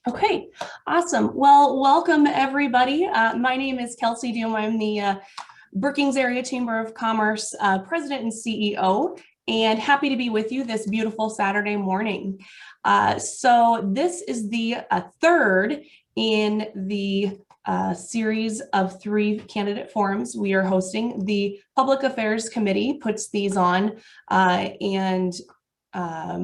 Okay, awesome. Well, welcome everybody. My name is Kelsey Doom. I'm the Brookings Area Chamber of Commerce President and CEO, and happy to be with you this beautiful Saturday morning. So this is the third in the series of 3 candidate forums we are hosting. The Public Affairs Committee puts these on, and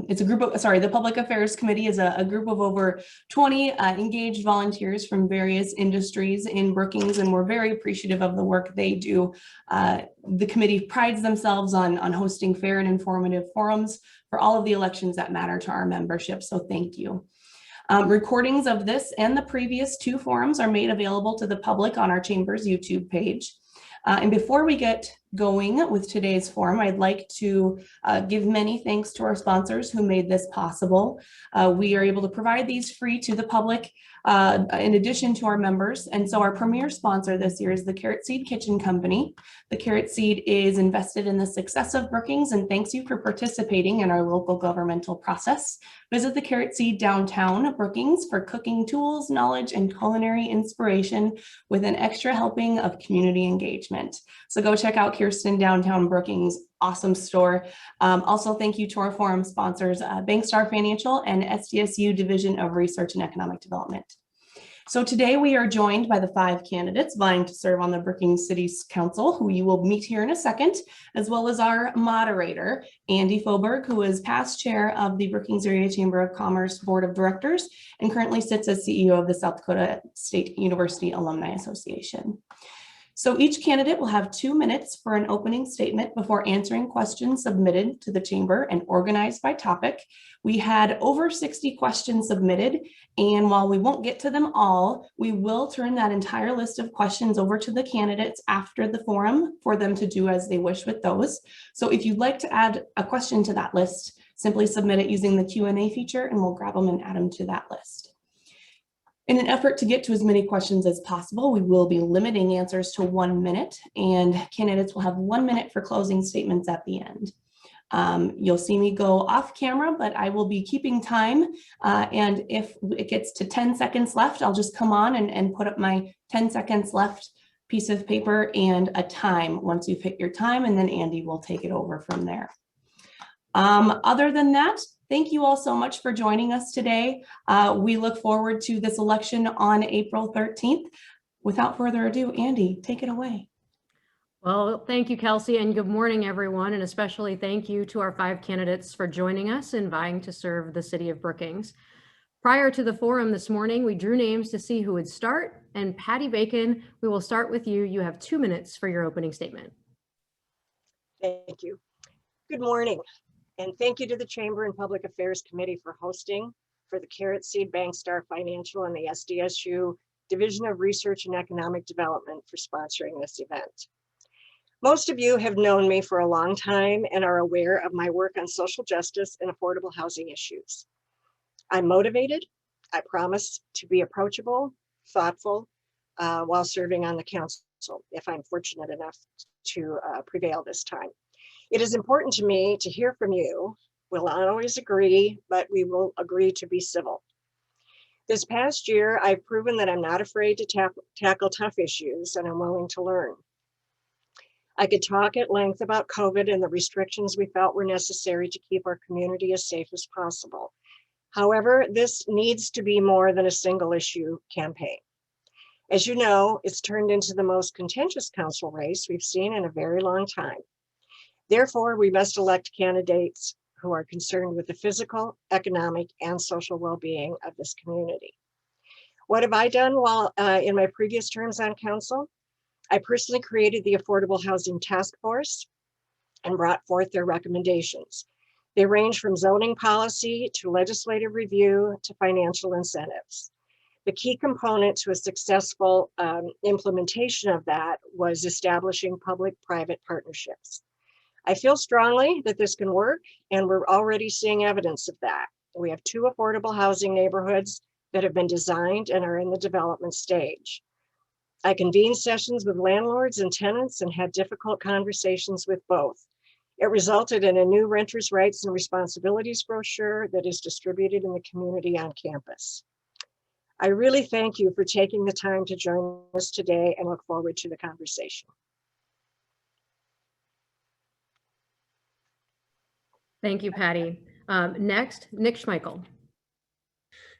it's a group of, the Public Affairs Committee is a group of over 20 engaged volunteers from various industries in Brookings, and we're very appreciative of the work they do. The committee prides themselves on hosting fair and informative forums for all of the elections that matter to our membership, so thank you. Recordings of this and the previous 2 forums are made available to the public on our Chamber's YouTube page. And before we get going with today's forum, I'd like to give many thanks to our sponsors who made this possible. We are able to provide these free to the public in addition to our members. And so our premier sponsor this year is the Carrot Seed Kitchen Company. The Carrot Seed is invested in the success of Brookings and thanks you for participating in our local governmental process. Visit the Carrot Seed downtown Brookings for cooking tools, knowledge, and culinary inspiration with an extra helping of community engagement. So go check out Kirsten downtown Brookings, awesome store. Also, thank you to our forum sponsors, Bankstar Financial and SDSU Division of Research and Economic Development. So today we are joined by the 5 candidates vying to serve on the Brookings City Council, who you will meet here in a second, as well as our moderator, Andi Fouberg, who is past chair of the Brookings Area Chamber of Commerce Board of Directors and currently sits as CEO of the South Dakota State University Alumni Association. So each candidate will have 2 minutes for an opening statement before answering questions submitted to the chamber and organized by topic. We had over 60 questions submitted, and while we won't get to them all, we will turn that entire list of questions over to the candidates after the forum for them to do as they wish with those. So if you'd like to add a question to that list, simply submit it using the Q&A feature and we'll grab them and add them to that list. In an effort to get to as many questions as possible, we will be limiting answers to 1 minute, and candidates will have 1 minute for closing statements at the end. You'll see me go off camera, but I will be keeping time. And if it gets to 10 seconds left, I'll just come on and put up my 10 seconds left piece of paper and a time once you've hit your time, and then Andi will take it over from there. Other than that, thank you all so much for joining us today. We look forward to this election on April 13th. Without further ado, Andi, take it away. Well, thank you, Kelsey, and good morning, everyone, and especially thank you to our 5 candidates for joining us and vying to serve the city of Brookings. Prior to the forum this morning, we drew names to see who would start, and Patty Bacon, we will start with you. You have 2 minutes for your opening statement. Thank you. Good morning. And thank you to the Chamber and Public Affairs Committee for hosting, for the Carrot Seed, Bankstar Financial, and the SDSU Division of Research and Economic Development for sponsoring this event. Most of you have known me for a long time and are aware of my work on social justice and affordable housing issues. I'm motivated. I promise to be approachable, thoughtful, while serving on the council, if I'm fortunate enough to prevail this time. It is important to me to hear from you. We'll not always agree, but we will agree to be civil. This past year, I've proven that I'm not afraid to tackle tough issues, and I'm willing to learn. I could talk at length about COVID and the restrictions we felt were necessary to keep our community as safe as possible. However, this needs to be more than a single issue campaign. As you know, it's turned into the most contentious council race we've seen in a very long time. Therefore, we must elect candidates who are concerned with the physical, economic, and social well-being of this community. What have I done while in my previous terms on council? I personally created the Affordable Housing Task Force and brought forth their recommendations. They range from zoning policy to legislative review to financial incentives. The key component to a successful implementation of that was establishing public-private partnerships. I feel strongly that this can work, and we're already seeing evidence of that. We have 2 affordable housing neighborhoods that have been designed and are in the development stage. I convened sessions with landlords and tenants and had difficult conversations with both. It resulted in a new renters' rights and responsibilities brochure that is distributed in the community on campus. I really thank you for taking the time to join us today and look forward to the conversation. Thank you, Patty. Next, Nick Schmeichel.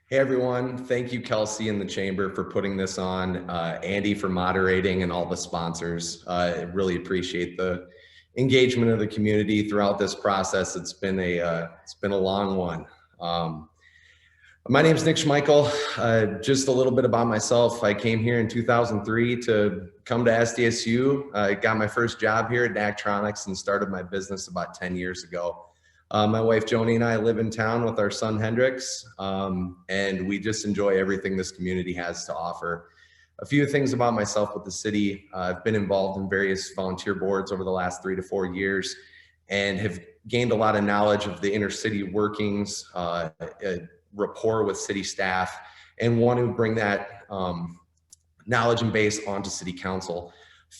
Hey everyone, thank you Kelsey and the Chamber for putting this on, Andi for moderating, and all the sponsors. I really appreciate the engagement of the community throughout this process. It's been a long one. My name is Nick Schmeichel. Just a little bit about myself. I came here in 2003 to come to SDSU. I got my first job here at Daktronics and started my business about 10 years ago. My wife Joni and I live in town with our son Hendrix, and we just enjoy everything this community has to offer. A few things about myself with the city. I've been involved in various volunteer boards over the last 3 to 4 years and have gained a lot of knowledge of the inner city workings, rapport with city staff, and want to bring that knowledge and base onto city council.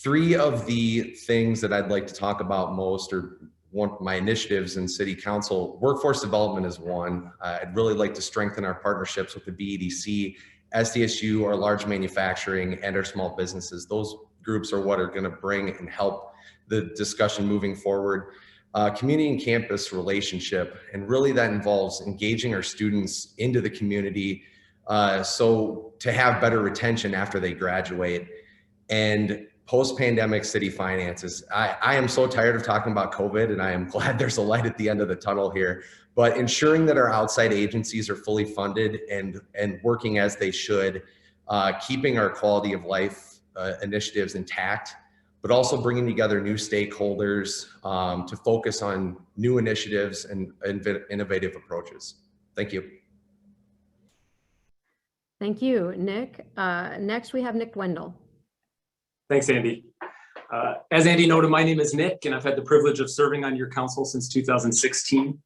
3 of the things that I'd like to talk about most, or one of my initiatives in city council, workforce development is one. I'd really like to strengthen our partnerships with the BEDC, SDSU, our large manufacturing, and our small businesses. Those groups are what are going to bring and help the discussion moving forward. Community and campus relationship, and really that involves engaging our students into the community so to have better retention after they graduate. And post-pandemic city finances. I am so tired of talking about COVID, and I am glad there's a light at the end of the tunnel here, but ensuring that our outside agencies are fully funded and working as they should, keeping our quality of life initiatives intact, but also bringing together new stakeholders to focus on new initiatives and innovative approaches. Thank you. Thank you, Nick. Next, we have Nick Wendell. Thanks, Andi. As Andi noted, my name is Nick, and I've had the privilege of serving on your council since 2016.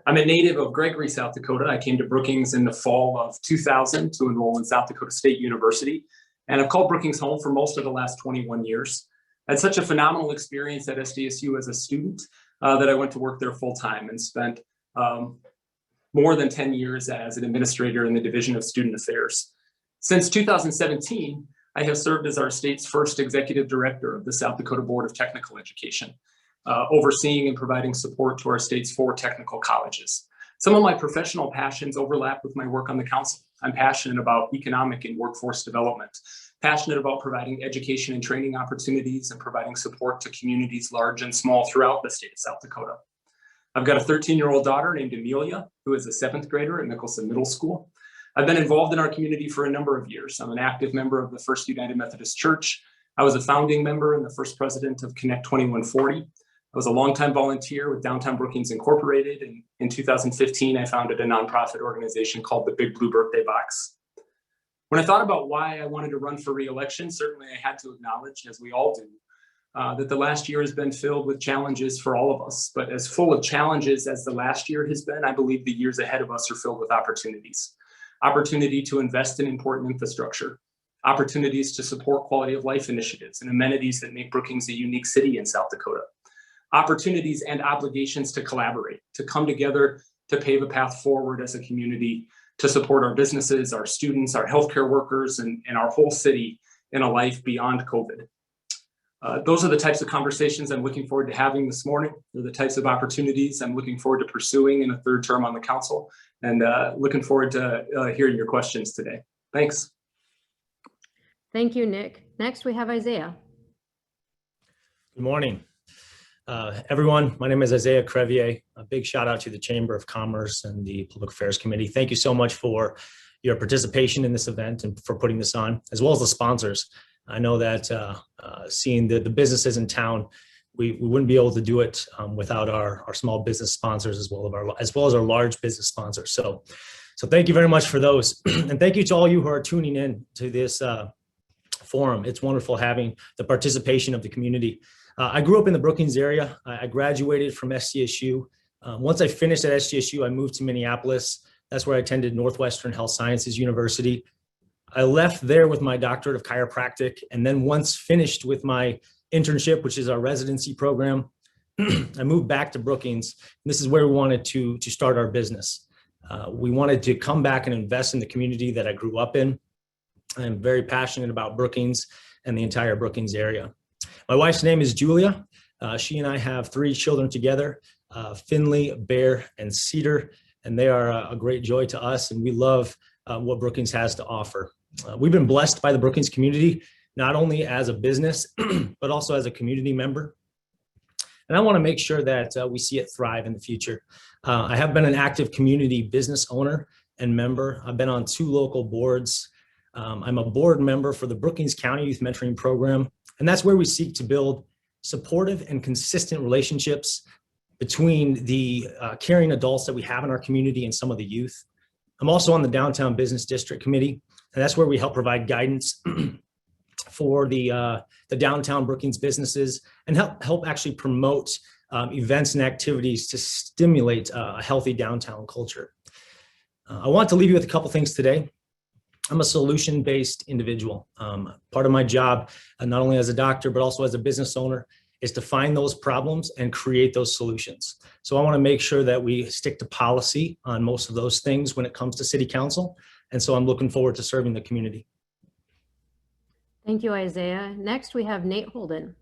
I'm a native of Gregory, South Dakota. I came to Brookings in the fall of 2000 to enroll in South Dakota State University, and I've called Brookings home for most of the last 21 years. I had such a phenomenal experience at SDSU as a student that I went to work there full time and spent more than 10 years as an administrator in the Division of Student Affairs. Since 2017, I have served as our state's first executive director of the South Dakota Board of Technical Education, overseeing and providing support to our state's 4 technical colleges. Some of my professional passions overlap with my work on the council. I'm passionate about economic and workforce development, passionate about providing education and training opportunities and providing support to communities large and small throughout the state of South Dakota. I've got a 13-year-old daughter named Amelia, who is a 7th grader at Nicholson Middle School. I've been involved in our community for a number of years. I'm an active member of the First United Methodist Church. I was a founding member and the first president of Connect 2140. I was a longtime volunteer with Downtown Brookings Incorporated. And in 2015, I founded a nonprofit organization called the Big Blue Birthday Box. When I thought about why I wanted to run for re-election, certainly I had to acknowledge, as we all do, that the last year has been filled with challenges for all of us. But as full of challenges as the last year has been, I believe the years ahead of us are filled with opportunities. Opportunity to invest in important infrastructure, opportunities to support quality of life initiatives and amenities that make Brookings a unique city in South Dakota, opportunities and obligations to collaborate, to come together to pave a path forward as a community, to support our businesses, our students, our healthcare workers, and our whole city in a life beyond COVID. Those are the types of conversations I'm looking forward to having this morning. They're the types of opportunities I'm looking forward to pursuing in a 3rd term on the council, and looking forward to hearing your questions today. Thanks. Thank you, Nick. Next, we have Isaiah. Good morning, everyone. My name is Isaiah Crevier. A big shout out to the Chamber of Commerce and the Public Affairs Committee. Thank you so much for your participation in this event and for putting this on, as well as the sponsors. I know that seeing the businesses in town, we wouldn't be able to do it without our small business sponsors as well as our large business sponsors. So thank you very much for those. And thank you to all you who are tuning in to this forum. It's wonderful having the participation of the community. I grew up in the Brookings area. I graduated from SDSU. Once I finished at SDSU, I moved to Minneapolis. That's where I attended Northwestern Health Sciences University. I left there with my doctorate of chiropractic, and then once finished with my internship, which is our residency program, I moved back to Brookings. This is where we wanted to start our business. We wanted to come back and invest in the community that I grew up in. I'm very passionate about Brookings and the entire Brookings area. My wife's name is Julia. She and I have 3 children together, Finley, Bear, and Cedar, and they are a great joy to us, and we love what Brookings has to offer. We've been blessed by the Brookings community, not only as a business, but also as a community member. And I want to make sure that we see it thrive in the future. I have been an active community business owner and member. I've been on 2 local boards. I'm a board member for the Brookings County Youth Mentoring Program, and that's where we seek to build supportive and consistent relationships between the caring adults that we have in our community and some of the youth. I'm also on the Downtown Business District Committee, and that's where we help provide guidance for the downtown Brookings businesses and help actually promote events and activities to stimulate a healthy downtown culture. I want to leave you with a couple things today. I'm a solution-based individual. Part of my job, not only as a doctor, but also as a business owner, is to find those problems and create those solutions. So I want to make sure that we stick to policy on most of those things when it comes to city council. And so I'm looking forward to serving the community. Thank you, Isaiah. Next, we have Nate Holden.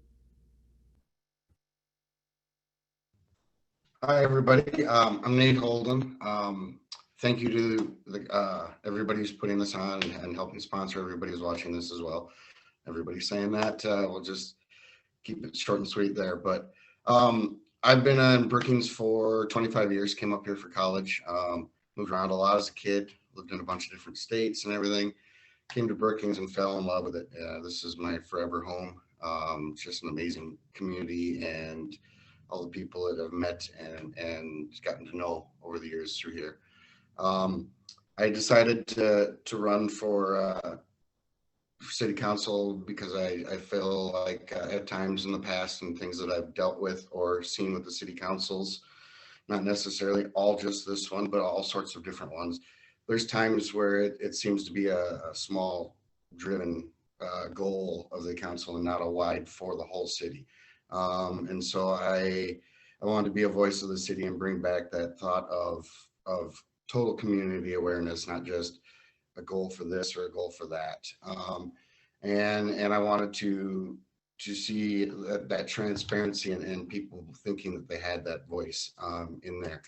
Hi, everybody. I'm Nate Holden. Thank you to everybody who's putting this on and helping sponsor everybody who's watching this as well. Everybody's saying that. We'll just keep it short and sweet there. But I've been in Brookings for 25 years, came up here for college, moved around a lot as a kid, lived in a bunch of different states and everything. Came to Brookings and fell in love with it. This is my forever home. It's just an amazing community, and all the people that I've met and gotten to know over the years through here. I decided to run for city council because I feel like at times in the past and things that I've dealt with or seen with the city councils, not necessarily all just this one, but all sorts of different ones. There's times where it seems to be a small driven goal of the council and not a wide for the whole city. And so I wanted to be a voice of the city and bring back that thought of total community awareness, not just a goal for this or a goal for that. And I wanted to see that transparency and people thinking that they had that voice in there.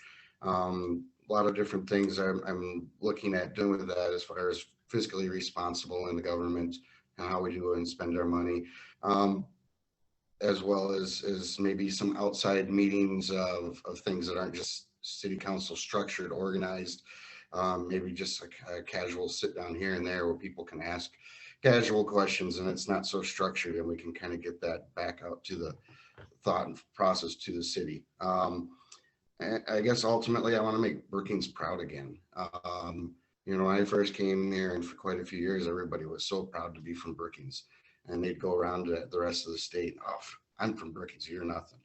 A lot of different things I'm looking at doing with that as far as fiscally responsible in the government and how we do and spend our money, as well as maybe some outside meetings of things that aren't just city council structured, organized, maybe just a casual sit down here and there where people can ask casual questions and it's not so structured, and we can kind of get that back out to the thought and process to the city. I guess ultimately I want to make Brookings proud again. You know, when I first came here and for quite a few years, everybody was so proud to be from Brookings, and they'd go around to the rest of the state. Oh, I'm from Brookings, you're nothing.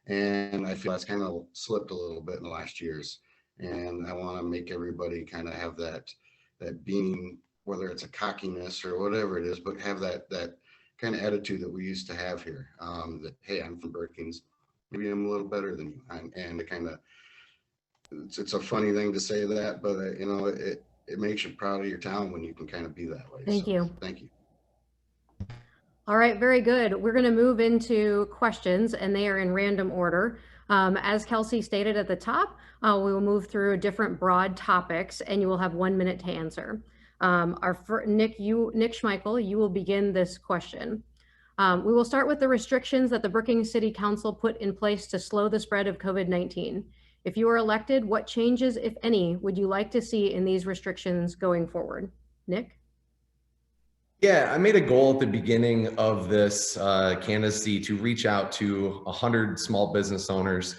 And I feel that's kind of slipped a little bit in the last years. And I want to make everybody kind of have that being, whether it's a cockiness or whatever it is, but have that kind of attitude that we used to have here. That, hey, I'm from Brookings, maybe I'm a little better than you. And it kind of, it's a funny thing to say that, but you know, it makes you proud of your town when you can kind of be that way. Thank you. Thank you. All right, very good. We're going to move into questions, and they are in random order. As Kelsey stated at the top, we will move through different broad topics, and you will have 1 minute to answer. Nick Schmeichel, you will begin this question. We will start with the restrictions that the Brookings City Council put in place to slow the spread of COVID-19. If you are elected, what changes, if any, would you like to see in these restrictions going forward? Nick? Yeah, I made a goal at the beginning of this candidacy to reach out to 100 small business owners.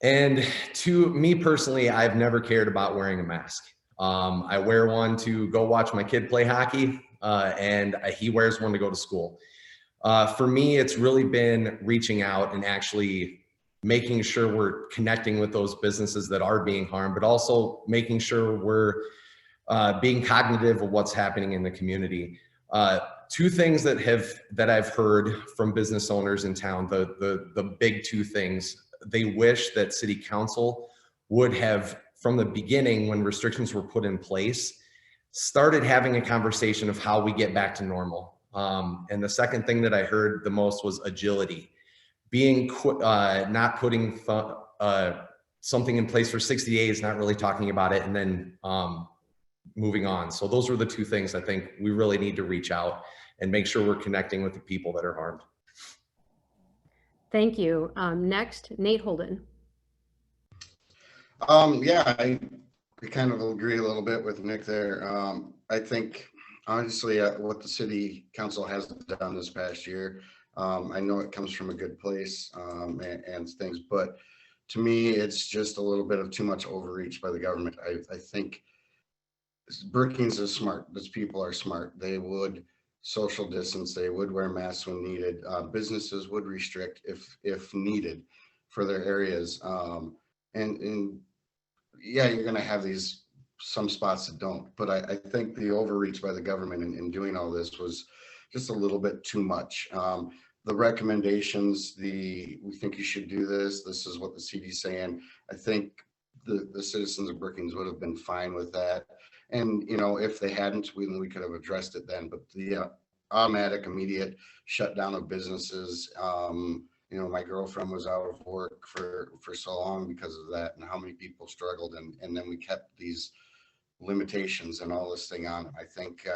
And to me personally, I've never cared about wearing a mask. I wear one to go watch my kid play hockey, and he wears one to go to school. For me, it's really been reaching out and actually making sure we're connecting with those businesses that are being harmed, but also making sure we're being cognitive of what's happening in the community. Two things that I've heard from business owners in town, the big two things: they wish that city council would have from the beginning, when restrictions were put in place, started having a conversation of how we get back to normal. And the second thing that I heard the most was agility, being not putting something in place for 60 days, not really talking about it, and then moving on. So those were the two things I think we really need to reach out and make sure we're connecting with the people that are harmed. Thank you. Next, Nate Holden. Yeah, I kind of agree a little bit with Nick there. I think honestly, what the city council has done this past year, I know it comes from a good place and things, but to me, it's just a little bit of too much overreach by the government. I think Brookings is smart. Those people are smart. They would social distance. They would wear masks when needed. Businesses would restrict if needed for their areas. And yeah, you're going to have some spots that don't. But I think the overreach by the government in doing all this was just a little bit too much. The recommendations, we think you should do this. This is what the CD's saying. I think the citizens of Brookings would have been fine with that. And, you know, if they hadn't, we could have addressed it then. But the automatic, immediate shutdown of businesses, you know, my girlfriend was out of work for so long because of that, and how many people struggled. And then we kept these limitations and all this thing on. I think,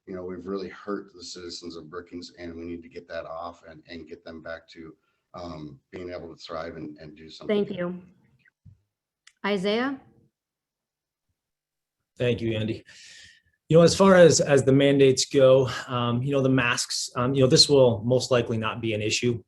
you know, we've really hurt the citizens of Brookings, and we need to get that off and get them back to being able to thrive and do something. Thank you. Isaiah? Thank you, Andy. You know, as far as the mandates go, you know, the masks, you know, this will most likely not be an issue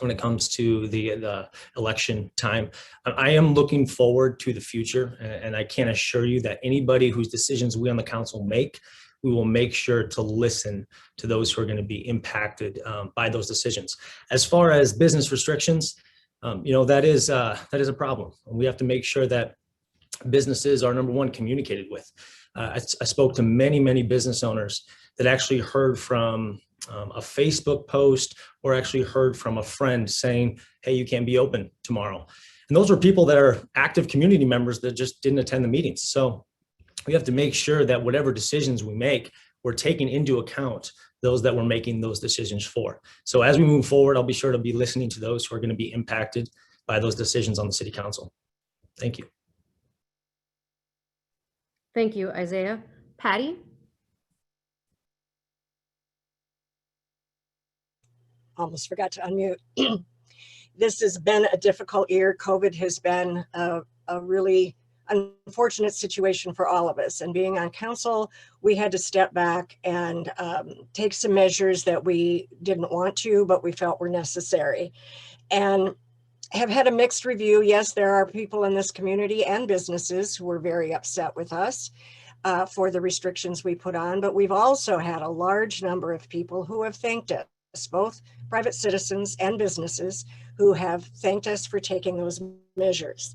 when it comes to the election time. I am looking forward to the future, and I can assure you that anybody whose decisions we on the council make, we will make sure to listen to those who are going to be impacted by those decisions. As far as business restrictions, you know, that is a problem. We have to make sure that businesses are, number one, communicated with. I spoke to many business owners that actually heard from a Facebook post or actually heard from a friend saying, hey, you can't be open tomorrow. And those were people that are active community members that just didn't attend the meetings. So we have to make sure that whatever decisions we make, we're taking into account those that we're making those decisions for. So as we move forward, I'll be sure to be listening to those who are going to be impacted by those decisions on the city council. Thank you. Thank you, Isaiah. Patty? Almost forgot to unmute. This has been a difficult year. COVID has been a really unfortunate situation for all of us. And being on council, we had to step back and take some measures that we didn't want to, but we felt were necessary. And have had a mixed review. Yes, there are people in this community and businesses who were very upset with us for the restrictions we put on, but we've also had a large number of people who have thanked us, both private citizens and businesses who have thanked us for taking those measures.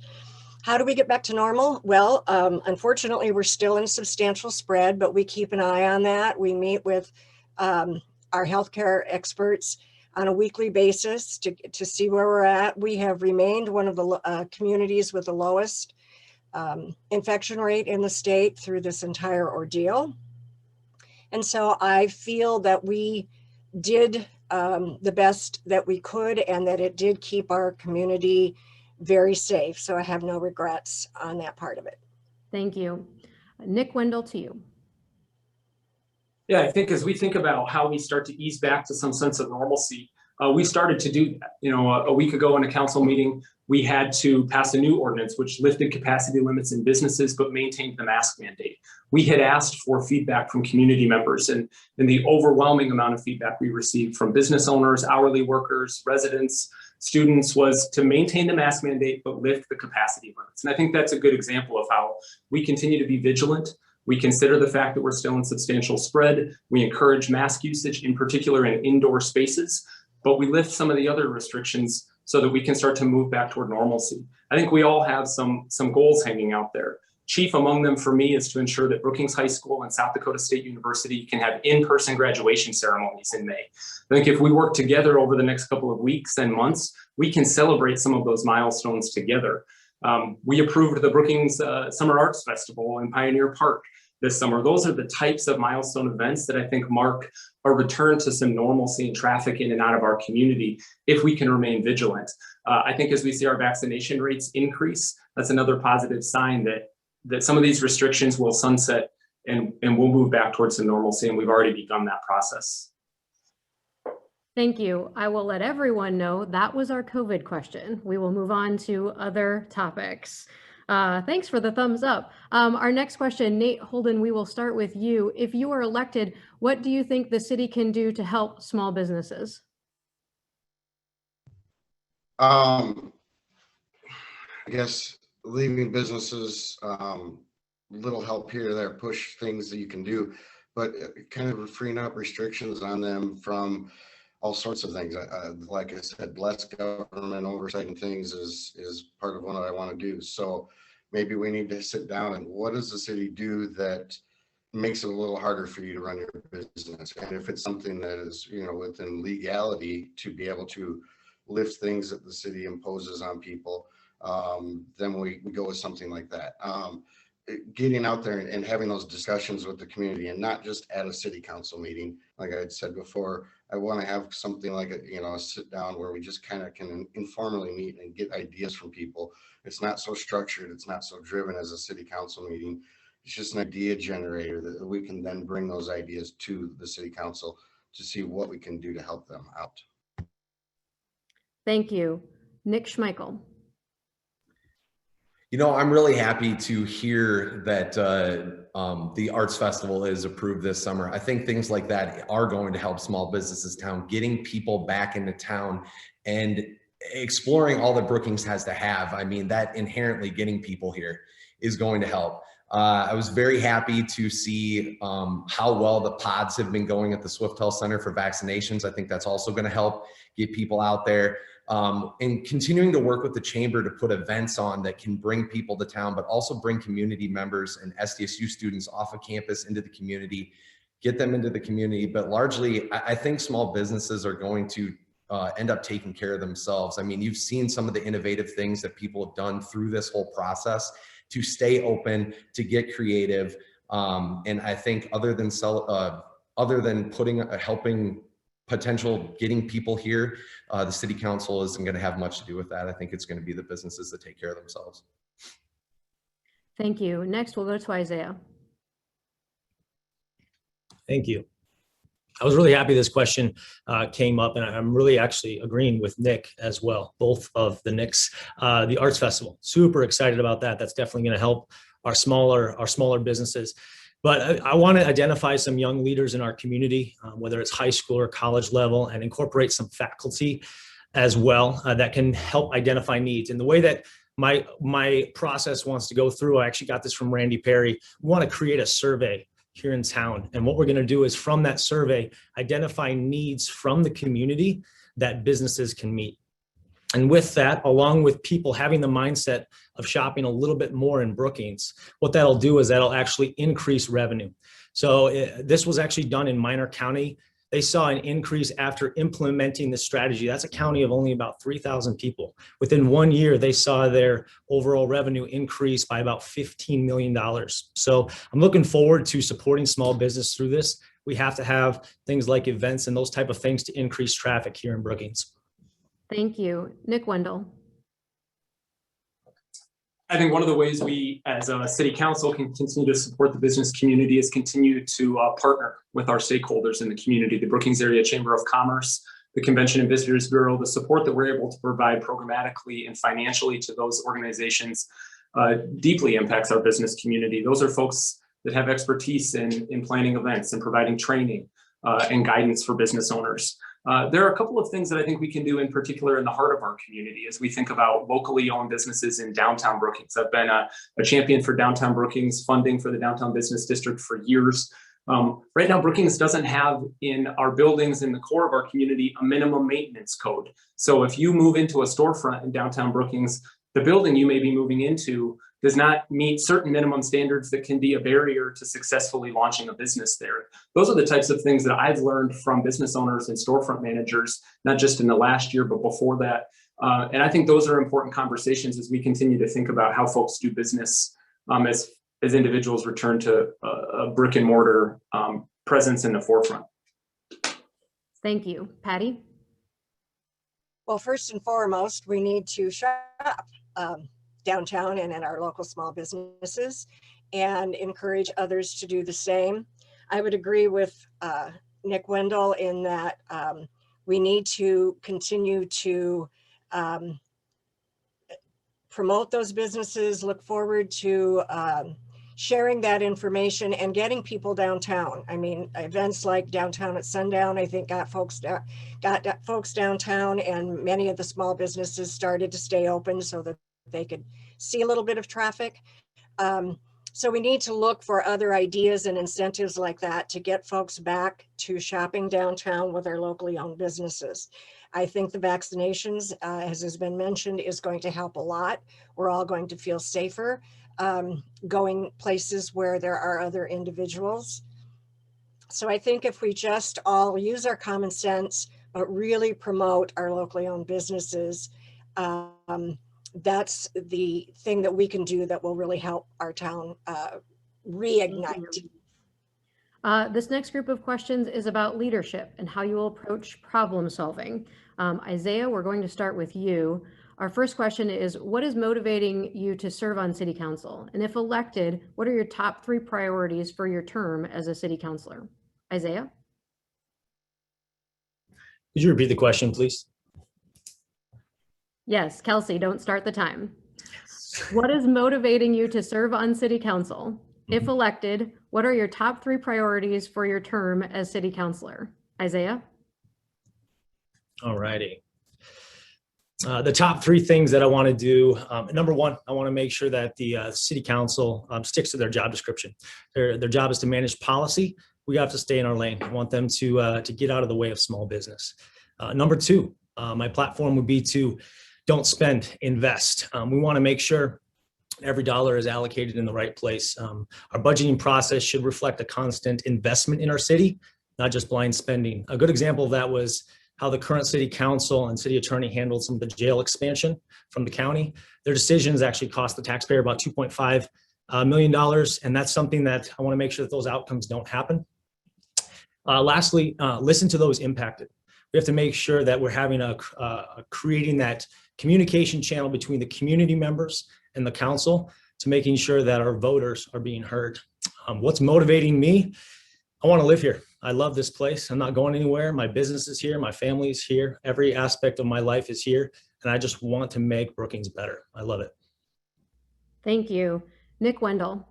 How do we get back to normal? Well, unfortunately, we're still in substantial spread, but we keep an eye on that. We meet with our healthcare experts on a weekly basis to see where we're at. We have remained one of the communities with the lowest infection rate in the state through this entire ordeal. And so I feel that we did the best that we could, and that it did keep our community very safe. So I have no regrets on that part of it. Thank you. Nick, Wendell, to you. Yeah, I think as we think about how we start to ease back to some sense of normalcy, we started to do that. You know, a week ago in a council meeting, we had to pass a new ordinance which lifted capacity limits in businesses but maintained the mask mandate. We had asked for feedback from community members, and the overwhelming amount of feedback we received from business owners, hourly workers, residents, students was to maintain the mask mandate but lift the capacity limits. And I think that's a good example of how we continue to be vigilant. We consider the fact that we're still in substantial spread. We encourage mask usage, in particular in indoor spaces, but we lift some of the other restrictions so that we can start to move back toward normalcy. I think we all have some goals hanging out there. Chief among them for me is to ensure that Brookings High School and South Dakota State University can have in-person graduation ceremonies in May. I think if we work together over the next couple of weeks and months, we can celebrate some of those milestones together. We approved the Brookings Summer Arts Festival in Pioneer Park this summer. Those are the types of milestone events that I think mark a return to some normalcy and traffic in and out of our community if we can remain vigilant. I think as we see our vaccination rates increase, that's another positive sign that some of these restrictions will sunset and we'll move back towards some normalcy, and we've already begun that process. Thank you. I will let everyone know that was our COVID question. We will move on to other topics. Thanks for the thumbs up. Our next question, Nate Holden, we will start with you. If you are elected, what do you think the city can do to help small businesses? I guess leaving businesses, little help here or there, push things that you can do, but kind of freeing up restrictions on them from all sorts of things. Like I said, less government oversight and things is part of what I want to do. So maybe we need to sit down and what does the city do that makes it a little harder for you to run your business? And if it's something that is, within legality to be able to lift things that the city imposes on people, then we go with something like that. Getting out there and having those discussions with the community, and not just at a city council meeting. Like I had said before, I want to have something like a sit down where we just kind of can informally meet and get ideas from people. It's not so structured, it's not so driven as a city council meeting. It's just an idea generator that we can then bring those ideas to the city council to see what we can do to help them out. Thank you. Nick Schmeichel. I'm really happy to hear that the Arts Festival is approved this summer. I think things like that are going to help small businesses town, getting people back into town and exploring all that Brookings has to have. I mean, that inherently getting people here is going to help. I was very happy to see how well the pods have been going at the Swift Health Center for vaccinations. I think that's also going to help get people out there. And continuing to work with the chamber to put events on that can bring people to town, but also bring community members and SDSU students off of campus into the community, get them into the community. But largely, I think small businesses are going to end up taking care of themselves. I mean, you've seen some of the innovative things that people have done through this whole process to stay open, to get creative. And I think other than helping potential getting people here, the city council isn't going to have much to do with that. I think it's going to be the businesses that take care of themselves. Thank you. Next, we'll go to Isaiah. Thank you. I was really happy this question came up, and I'm really actually agreeing with Nick as well, both of the Nicks. The Arts Festival, super excited about that. That's definitely going to help our smaller businesses. But I want to identify some young leaders in our community, whether it's high school or college level, and incorporate some faculty as well that can help identify needs. And the way that my process wants to go through, I actually got this from Randy Perry. We want to create a survey here in town. And what we're going to do is from that survey, identify needs from the community that businesses can meet. And with that, along with people having the mindset of shopping a little bit more in Brookings, what that'll do is that'll actually increase revenue. So this was actually done in Minor County. They saw an increase after implementing this strategy. That's a county of only about 3,000 people. Within 1 year, they saw their overall revenue increase by about $15 million. So I'm looking forward to supporting small business through this. We have to have things like events and those type of things to increase traffic here in Brookings. Thank you. Nick Wendell. I think one of the ways we as a city council can continue to support the business community is continue to partner with our stakeholders in the community, the Brookings Area Chamber of Commerce, the Convention and Visitors Bureau. The support that we're able to provide programmatically and financially to those organizations deeply impacts our business community. Those are folks that have expertise in planning events and providing training and guidance for business owners. There are a couple of things that I think we can do in particular in the heart of our community as we think about locally owned businesses in downtown Brookings. I've been a champion for downtown Brookings, funding for the downtown business district for years. Right now, Brookings doesn't have in our buildings in the core of our community a minimum maintenance code. So if you move into a storefront in downtown Brookings, the building you may be moving into does not meet certain minimum standards that can be a barrier to successfully launching a business there. Those are the types of things that I've learned from business owners and storefront managers, not just in the last year, but before that, And I think those are important conversations as we continue to think about how folks do business as individuals return to a brick and mortar presence in the forefront. Thank you. Patty? Well, first and foremost, we need to shop downtown and in our local small businesses and encourage others to do the same. I would agree with Nick Wendell in that we need to continue to promote those businesses, look forward to sharing that information and getting people downtown. I mean, events like Downtown at Sundown, I think got folks downtown, and many of the small businesses started to stay open so that they could see a little bit of traffic. So we need to look for other ideas and incentives like that to get folks back to shopping downtown with our locally owned businesses. I think the vaccinations, as has been mentioned, is going to help a lot. We're all going to feel safer going places where there are other individuals. So I think if we just all use our common sense, but really promote our locally owned businesses, that's the thing that we can do that will really help our town reignite. This next group of questions is about leadership and how you will approach problem solving. Isaiah, we're going to start with you. Our first question is, what is motivating you to serve on city council? And if elected, what are your top 3 priorities for your term as a city councilor? Isaiah? Could you repeat the question, please? Yes, Kelsey, don't start the time. What is motivating you to serve on city council? If elected, what are your top 3 priorities for your term as city councilor? Isaiah? All righty. The top 3 things that I want to do. Number 1, I want to make sure that the city council sticks to their job description. Their job is to manage policy. We have to stay in our lane. I want them to get out of the way of small business. Number 2, my platform would be to don't spend, invest. We want to make sure every dollar is allocated in the right place. Our budgeting process should reflect a constant investment in our city, not just blind spending. A good example of that was how the current city council and city attorney handled some of the jail expansion from the county. Their decisions actually cost the taxpayer about $2.5 million. And that's something that I want to make sure that those outcomes don't happen. Lastly, listen to those impacted. We have to make sure that we're having creating that communication channel between the community members and the council to making sure that our voters are being heard. What's motivating me? I want to live here. I love this place. I'm not going anywhere. My business is here. My family is here. Every aspect of my life is here. And I just want to make Brookings better. I love it. Thank you. Nick Wendell.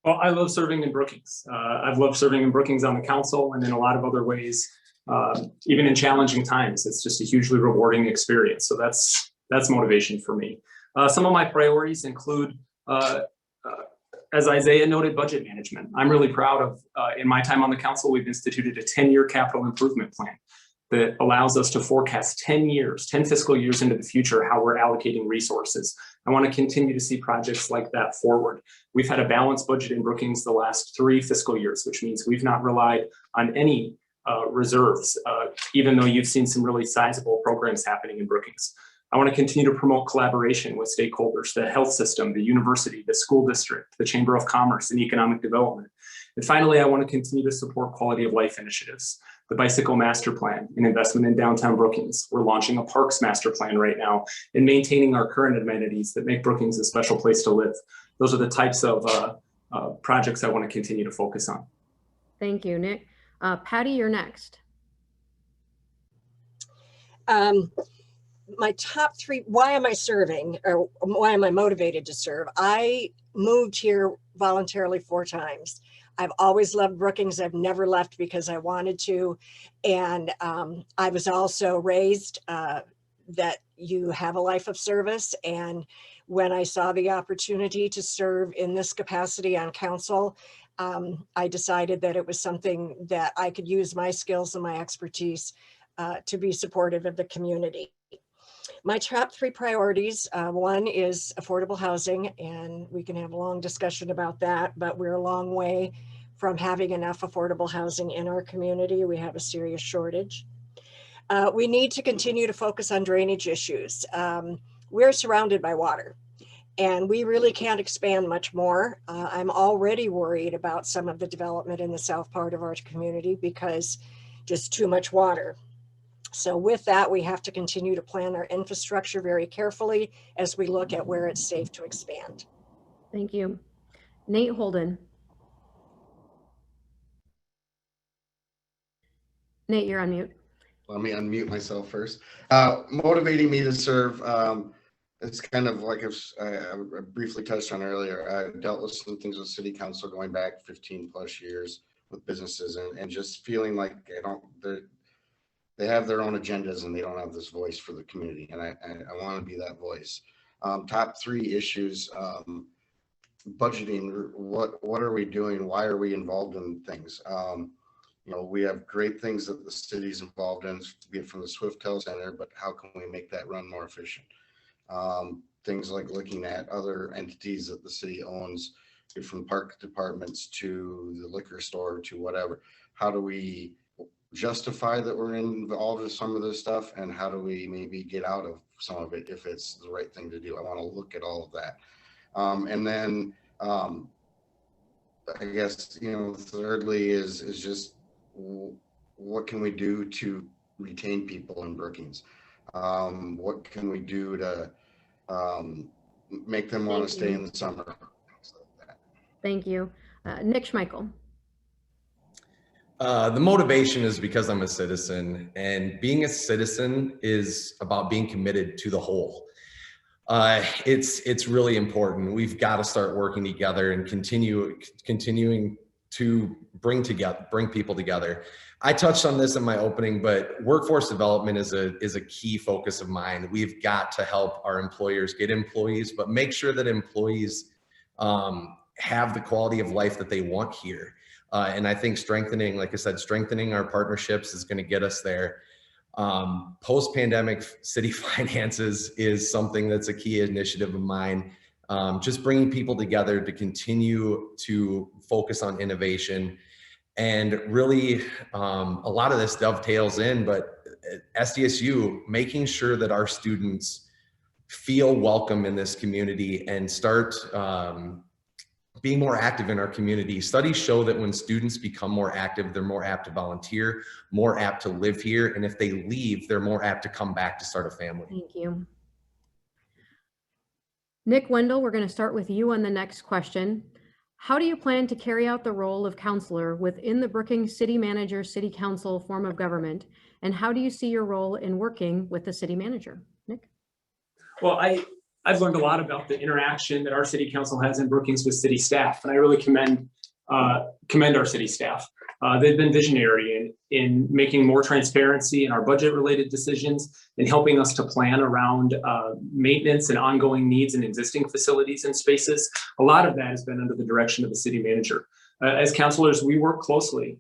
Well, I love serving in Brookings. I've loved serving in Brookings on the council and in a lot of other ways, even in challenging times. It's just a hugely rewarding experience. So that's motivation for me. Some of my priorities include, as Isaiah noted, budget management. I'm really proud of, in my time on the council, we've instituted a 10-year capital improvement plan that allows us to forecast 10 fiscal years into the future, how we're allocating resources. I want to continue to see projects like that forward. We've had a balanced budget in Brookings the last 3 fiscal years, which means we've not relied on any reserves, even though you've seen some really sizable programs happening in Brookings. I want to continue to promote collaboration with stakeholders, the health system, the university, the school district, the Chamber of Commerce, and economic development. And finally, I want to continue to support quality of life initiatives, the bicycle master plan, and investment in downtown Brookings. We're launching a parks master plan right now and maintaining our current amenities that make Brookings a special place to live. Those are the types of projects I want to continue to focus on. Thank you, Nick. Patty, you're next. My top 3, why am I serving, or why am I motivated to serve? I moved here voluntarily 4 times. I've always loved Brookings. I've never left because I wanted to. And I was also raised that you have a life of service. And when I saw the opportunity to serve in this capacity on council, I decided that it was something that I could use my skills and my expertise to be supportive of the community. My top 3 priorities, one is affordable housing, and we can have a long discussion about that, but we're a long way from having enough affordable housing in our community. We have a serious shortage. We need to continue to focus on drainage issues. We're surrounded by water, and we really can't expand much more. I'm already worried about some of the development in the south part of our community because just too much water. So with that, we have to continue to plan our infrastructure very carefully as we look at where it's safe to expand. Thank you. Nate Holden. Nate, you're on mute. Let me unmute myself first. Motivating me to serve, it's kind of like I briefly touched on earlier. I dealt with some things with city council going back 15 plus years with businesses, and just feeling like they have their own agendas and they don't have this voice for the community. And I want to be that voice. Top 3 issues, budgeting. What are we doing? Why are we involved in things? You know, we have great things that the city's involved in, be it from the Swiftel Center, but how can we make that run more efficient? Things like looking at other entities that the city owns, from park departments to the liquor store to whatever. How do we justify that we're involved in some of this stuff, and how do we maybe get out of some of it if it's the right thing to do? I want to look at all of that. And then I guess, you know, thirdly is just what can we do to retain people in Brookings? What can we do to make them want to stay in the summer? Things like that. Thank you. Nick Schmeichel. The motivation is because I'm a citizen, and being a citizen is about being committed to the whole. It's really important. We've got to start working together and continuing to bring people together. I touched on this in my opening, but workforce development is a key focus of mine. We've got to help our employers get employees, but make sure that employees have the quality of life that they want here. And I think strengthening, like I said, strengthening our partnerships is going to get us there. Post-pandemic city finances is something that's a key initiative of mine. Just bringing people together to continue to focus on innovation. And really, a lot of this dovetails in, but SDSU, making sure that our students feel welcome in this community and start being more active in our community. Studies show that when students become more active, they're more apt to volunteer, more apt to live here. And if they leave, they're more apt to come back to start a family. Thank you. Nick Wendell, we're going to start with you on the next question. How do you plan to carry out the role of counselor within the Brookings City Manager City Council form of government? And how do you see your role in working with the city manager? Nick? Well, I've learned a lot about the interaction that our city council has in Brookings with city staff, and I really commend our city staff. They've been visionary in making more transparency in our budget-related decisions and helping us to plan around maintenance and ongoing needs in existing facilities and spaces. A lot of that has been under the direction of the city manager. As counselors, we work closely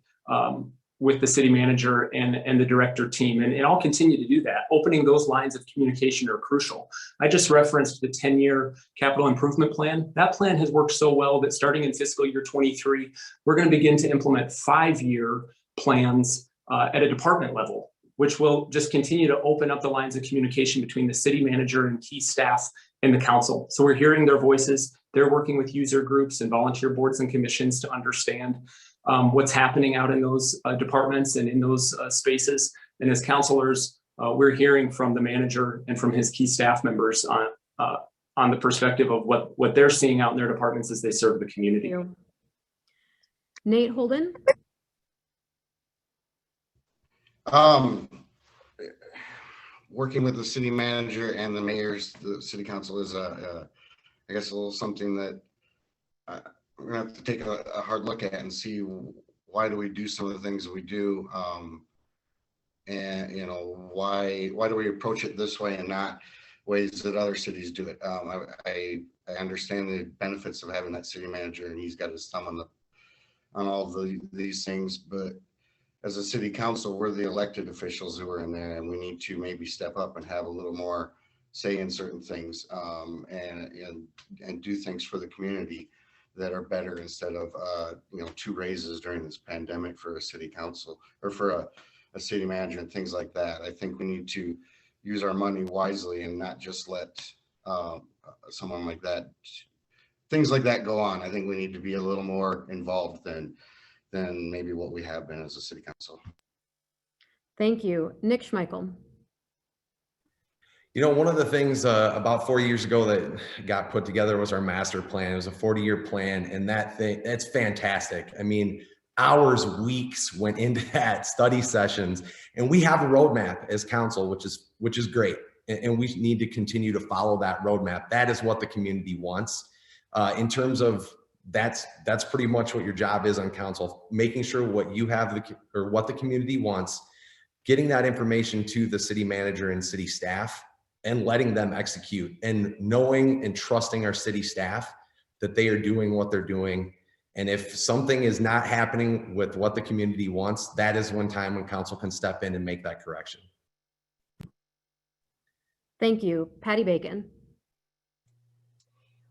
with the city manager and the director team, and I'll continue to do that. Opening those lines of communication are crucial. I just referenced the 10-year capital improvement plan. That plan has worked so well that starting in fiscal year 23, we're going to begin to implement 5-year plans at a department level, which will just continue to open up the lines of communication between the city manager and key staff in the council. So we're hearing their voices. They're working with user groups and volunteer boards and commissions to understand what's happening out in those departments and in those spaces. And as counselors, we're hearing from the manager and from his key staff members on the perspective of what they're seeing out in their departments as they serve the community. Thank you. Nate Holden? Working with the city manager and the mayors, the city council is I guess a little something that we're gonna have to take a hard look at and see why do we do some of the things that we do, and you know, why do we approach it this way and not ways that other cities do it. I understand the benefits of having that city manager, and he's got his thumb on all these things, but as a city council, we're the elected officials who are in there, and we need to maybe step up and have a little more say in certain things, and do things for the community that are better, instead of 2 raises during this pandemic for a city council or for a city manager and things like that. I think we need to use our money wisely and not just let someone like that, things like that go on. I think we need to be a little more involved than maybe what we have been as a city council. Thank you. Nick Schmeichel. You know, one of the things about 4 years ago that got put together was our master plan. It was a 40-year plan, and that's fantastic. I mean, hours, weeks went into that, study sessions, and we have a roadmap as council, which is great. And we need to continue to follow that roadmap. That is what the community wants. In terms of that's pretty much what your job is on council, making sure what you have or what the community wants, getting that information to the city manager and city staff, and letting them execute, and knowing and trusting our city staff that they are doing what they're doing. And if something is not happening with what the community wants, that is one time when council can step in and make that correction. Thank you. Patty Bacon.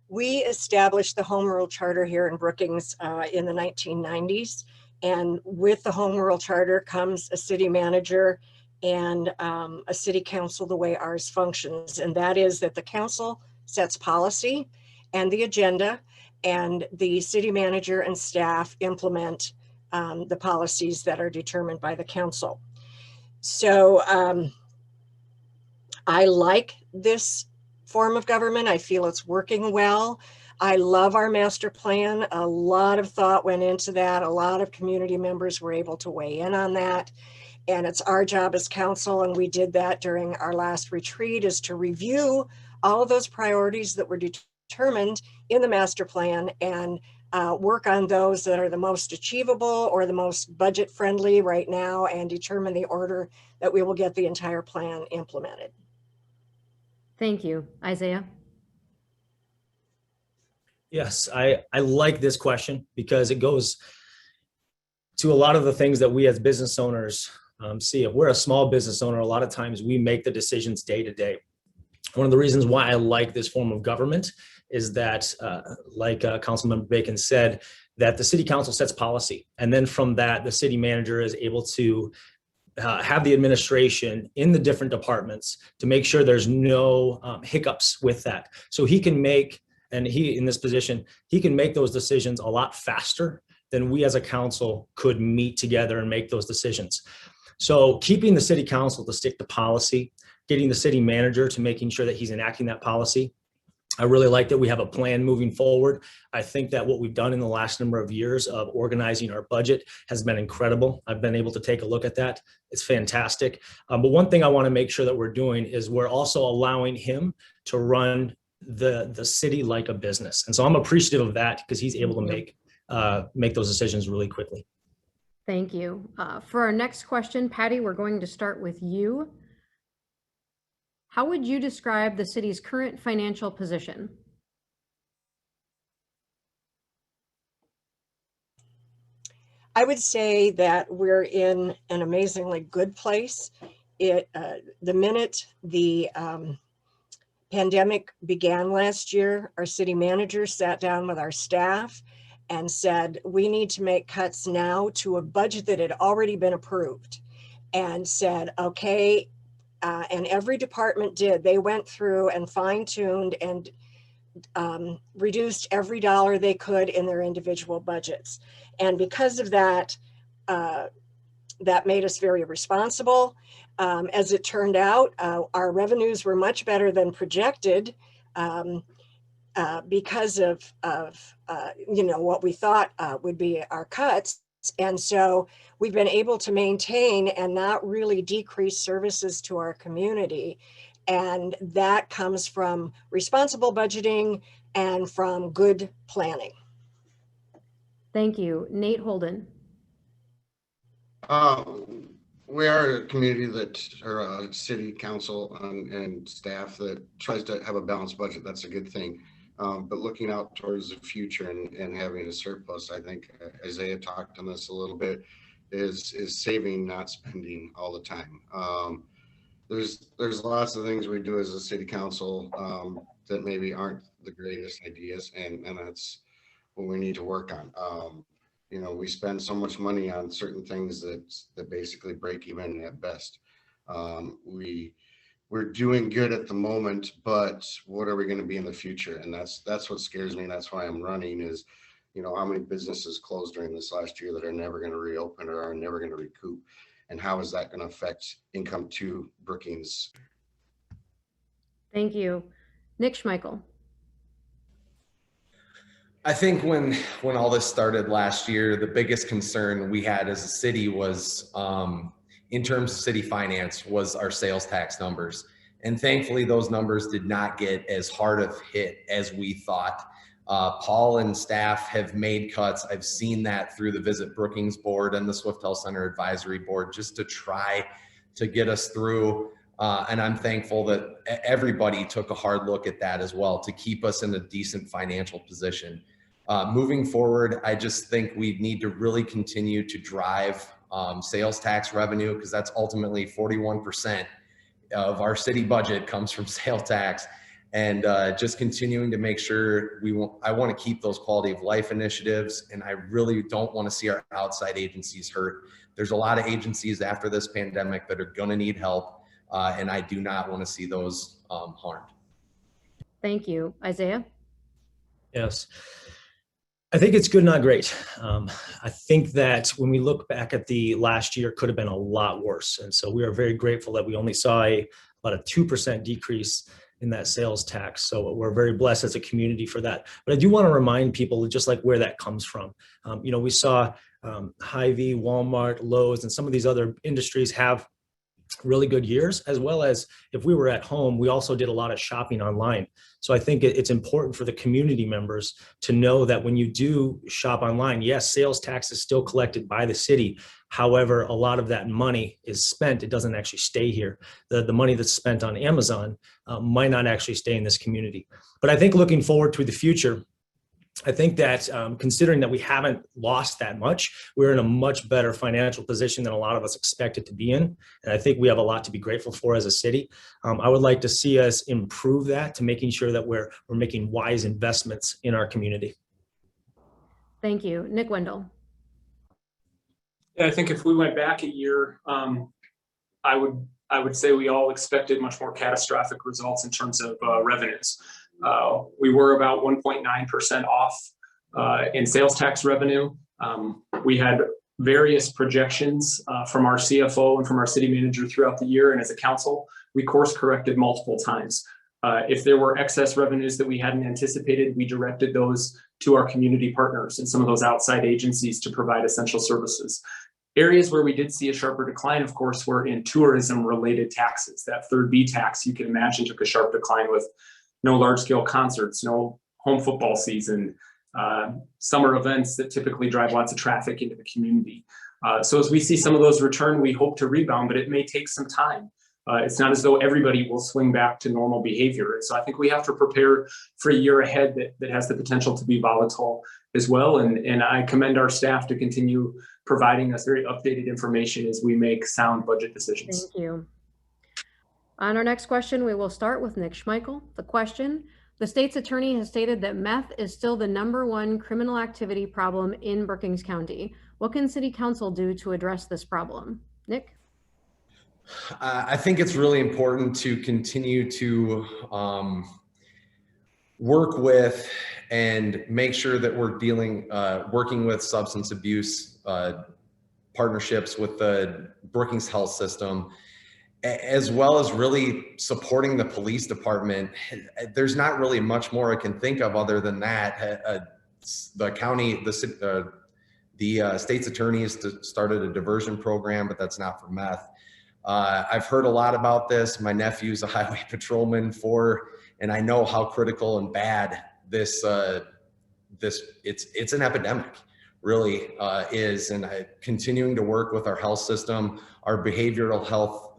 We established the Home Rule Charter here in Brookings in the 1990s. And with the Home Rule Charter comes a city manager and a city council the way ours functions. And that is that the council sets policy and the agenda, and the city manager and staff implement the policies that are determined by the council. So I like this form of government. I feel it's working well. I love our master plan. A lot of thought went into that. A lot of community members were able to weigh in on that. And it's our job as council, and we did that during our last retreat, is to review all of those priorities that were determined in the master plan and work on those that are the most achievable or the most budget friendly right now, and determine the order that we will get the entire plan implemented. Thank you. Isaiah. Yes, I like this question because it goes to a lot of the things that we as business owners see. If we're a small business owner, a lot of times we make the decisions day to day. One of the reasons why I like this form of government is that, like Councilmember Bacon said, that the city council sets policy. And then from that, the city manager is able to have the administration in the different departments to make sure there's no hiccups with that. So he can make, and he, in this position, he can make those decisions a lot faster than we as a council could meet together and make those decisions. So keeping the city council to stick to policy, getting the city manager to making sure that he's enacting that policy. I really like that we have a plan moving forward. I think that what we've done in the last number of years of organizing our budget has been incredible. I've been able to take a look at that. It's fantastic. But one thing I want to make sure that we're doing is we're also allowing him to run the city like a business. And so I'm appreciative of that because he's able to make those decisions really quickly. Thank you. For our next question, Patty, we're going to start with you. How would you describe the city's current financial position? I would say that we're in an amazingly good place. The minute the pandemic began last year, our city manager sat down with our staff and said, we need to make cuts now to a budget that had already been approved, and said, okay, and every department did. They went through and fine-tuned and reduced every dollar they could in their individual budgets. And because of that, that made us very responsible. As it turned out, our revenues were much better than projected because of what we thought would be our cuts. And so we've been able to maintain and not really decrease services to our community. And that comes from responsible budgeting and from good planning. Thank you. Nate Holden. We are a community or a city council and staff that tries to have a balanced budget. That's a good thing. But looking out towards the future and having a surplus, I think Isaiah talked on this a little bit, is saving, not spending all the time. There's lots of things we do as a city council that maybe aren't the greatest ideas, and that's what we need to work on. you know, we spend so much money on certain things that basically break even at best. We're doing good at the moment, but what are we going to be in the future? And that's what scares me. And that's why I'm running is, you know, how many businesses closed during this last year that are never going to reopen or are never going to recoup? And how is that going to affect income to Brookings? Thank you. Nick Schmeichel. I think when all this started last year, the biggest concern we had as a city was, in terms of city finance, was our sales tax numbers. And thankfully, those numbers did not get as hard of hit as we thought. Paul and staff have made cuts. I've seen that through the Visit Brookings board and the Swiftel Center Advisory Board, just to try to get us through. And I'm thankful that everybody took a hard look at that as well to keep us in a decent financial position. Moving forward, I just think we need to really continue to drive sales tax revenue, because that's ultimately 41% of our city budget comes from sales tax. And just continuing to make sure I want to keep those quality of life initiatives, and I really don't want to see our outside agencies hurt. There's a lot of agencies after this pandemic that are going to need help, and I do not want to see those harmed. Thank you. Isaiah? Yes. I think it's good, not great. I think that when we look back at the last year, it could have been a lot worse. And so we are very grateful that we only saw about a 2% decrease in that sales tax. So we're very blessed as a community for that. But I do want to remind people just like where that comes from. You know, we saw Hy-Vee, Walmart, Lowe's, and some of these other industries have really good years, as well as if we were at home, we also did a lot of shopping online. So I think it's important for the community members to know that when you do shop online, yes, sales tax is still collected by the city. However, a lot of that money is spent. It doesn't actually stay here. The money that's spent on Amazon might not actually stay in this community. But I think looking forward to the future, I think that considering that we haven't lost that much, we're in a much better financial position than a lot of us expected to be in. And I think we have a lot to be grateful for as a city. I would like to see us improve that to making sure that we're making wise investments in our community. Thank you. Nick Wendell. Yeah, I think if we went back a year, I would say we all expected much more catastrophic results in terms of revenues. We were about 1.9% off in sales tax revenue. We had various projections from our CFO and from our city manager throughout the year. And as a council, we course corrected multiple times. If there were excess revenues that we hadn't anticipated, we directed those to our community partners and some of those outside agencies to provide essential services. Areas where we did see a sharper decline, of course, were in tourism-related taxes. That third B tax, you can imagine, took a sharp decline with no large-scale concerts, no home football season, summer events that typically drive lots of traffic into the community. So as we see some of those return, we hope to rebound, but it may take some time. It's not as though everybody will swing back to normal behavior. And so I think we have to prepare for a year ahead that has the potential to be volatile as well. And I commend our staff to continue providing us very updated information as we make sound budget decisions. Thank you. On our next question, we will start with Nick Schmeichel. The question: the state's attorney has stated that meth is still the #1 criminal activity problem in Brookings County. What can City Council do to address this problem? Nick? I think it's really important to continue to work with and make sure that we're working with substance abuse partnerships with the Brookings Health System, as well as really supporting the police department. There's not really much more I can think of other than that. The county, the state's attorney has started a diversion program, but that's not for meth. I've heard a lot about this. My nephew's a highway patrolman and I know how critical and bad it's an epidemic, really is. And continuing to work with our health system, our behavioral health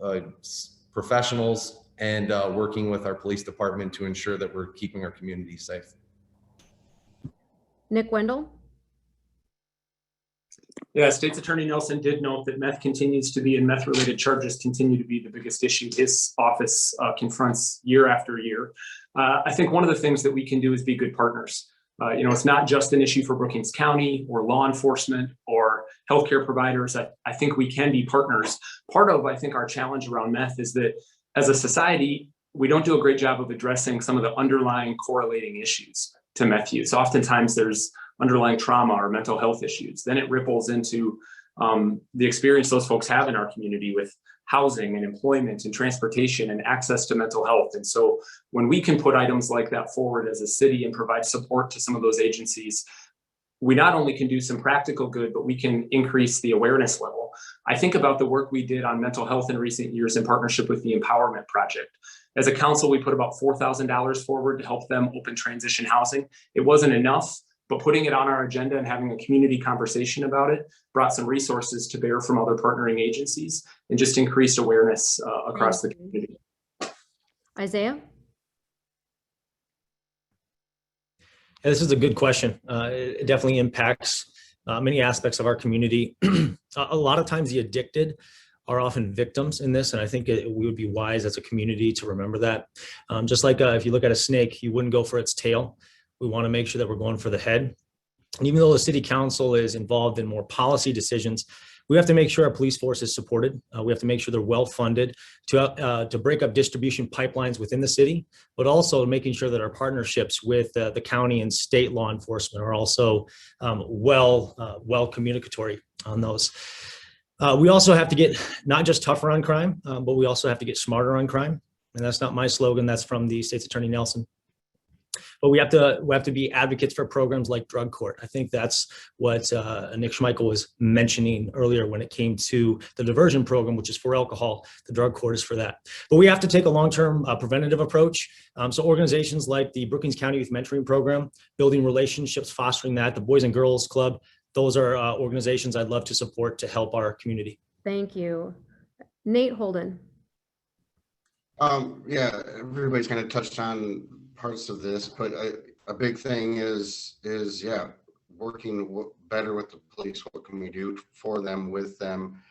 professionals, and working with our police department to ensure that we're keeping our community safe. Nick Wendell? Yeah, State's Attorney Nelson did note that meth continues to be, and meth-related charges continue to be, the biggest issue his office confronts year after year. I think one of the things that we can do is be good partners. It's not just an issue for Brookings County or law enforcement or healthcare providers. I think we can be partners. Part of, I think, our challenge around meth is that as a society, we don't do a great job of addressing some of the underlying correlating issues to meth use. Oftentimes there's underlying trauma or mental health issues. Then it ripples into the experience those folks have in our community with housing and employment and transportation and access to mental health. And so when we can put items like that forward as a city and provide support to some of those agencies, we not only can do some practical good, but we can increase the awareness level. I think about the work we did on mental health in recent years in partnership with the Empowerment Project. As a council, we put about $4,000 forward to help them open transition housing. It wasn't enough, but putting it on our agenda and having a community conversation about it brought some resources to bear from other partnering agencies and just increased awareness across the community. Isaiah? Yeah, this is a good question. It definitely impacts many aspects of our community. A lot of times the addicted are often victims in this, and I think we would be wise as a community to remember that. Just like if you look at a snake, you wouldn't go for its tail. We want to make sure that we're going for the head. And even though the city council is involved in more policy decisions, we have to make sure our police force is supported. We have to make sure they're well funded to break up distribution pipelines within the city, but also making sure that our partnerships with the county and state law enforcement are also well communicatory on those. We also have to get not just tougher on crime, but we also have to get smarter on crime. And that's not my slogan, that's from the state's attorney Nelson. But we have to be advocates for programs like drug court. I think that's what Nick Schmeichel was mentioning earlier when it came to the diversion program, which is for alcohol. The drug court is for that. But we have to take a long-term preventative approach. So organizations like the Brookings County Youth Mentoring Program, building relationships, fostering that, the Boys and Girls Club, those are organizations I'd love to support to help our community. Thank you. Nate Holden. Yeah, everybody's kind of touched on parts of this, but a big thing is yeah, working better with the police. What can we do for them, with them,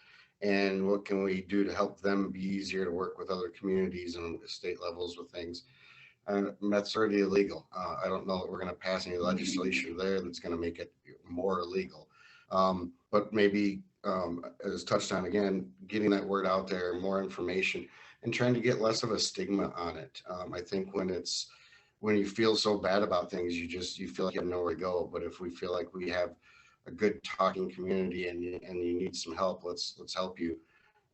and what can we do to help them be easier to work with other communities and state levels with things? That's already illegal. I don't know that we're going to pass any legislation there that's going to make it more illegal. But maybe, as touched on again, getting that word out there, more information, and trying to get less of a stigma on it. I think when you feel so bad about things, you feel like you have nowhere to go. But if we feel like we have a good talking community and you need some help, let's help you.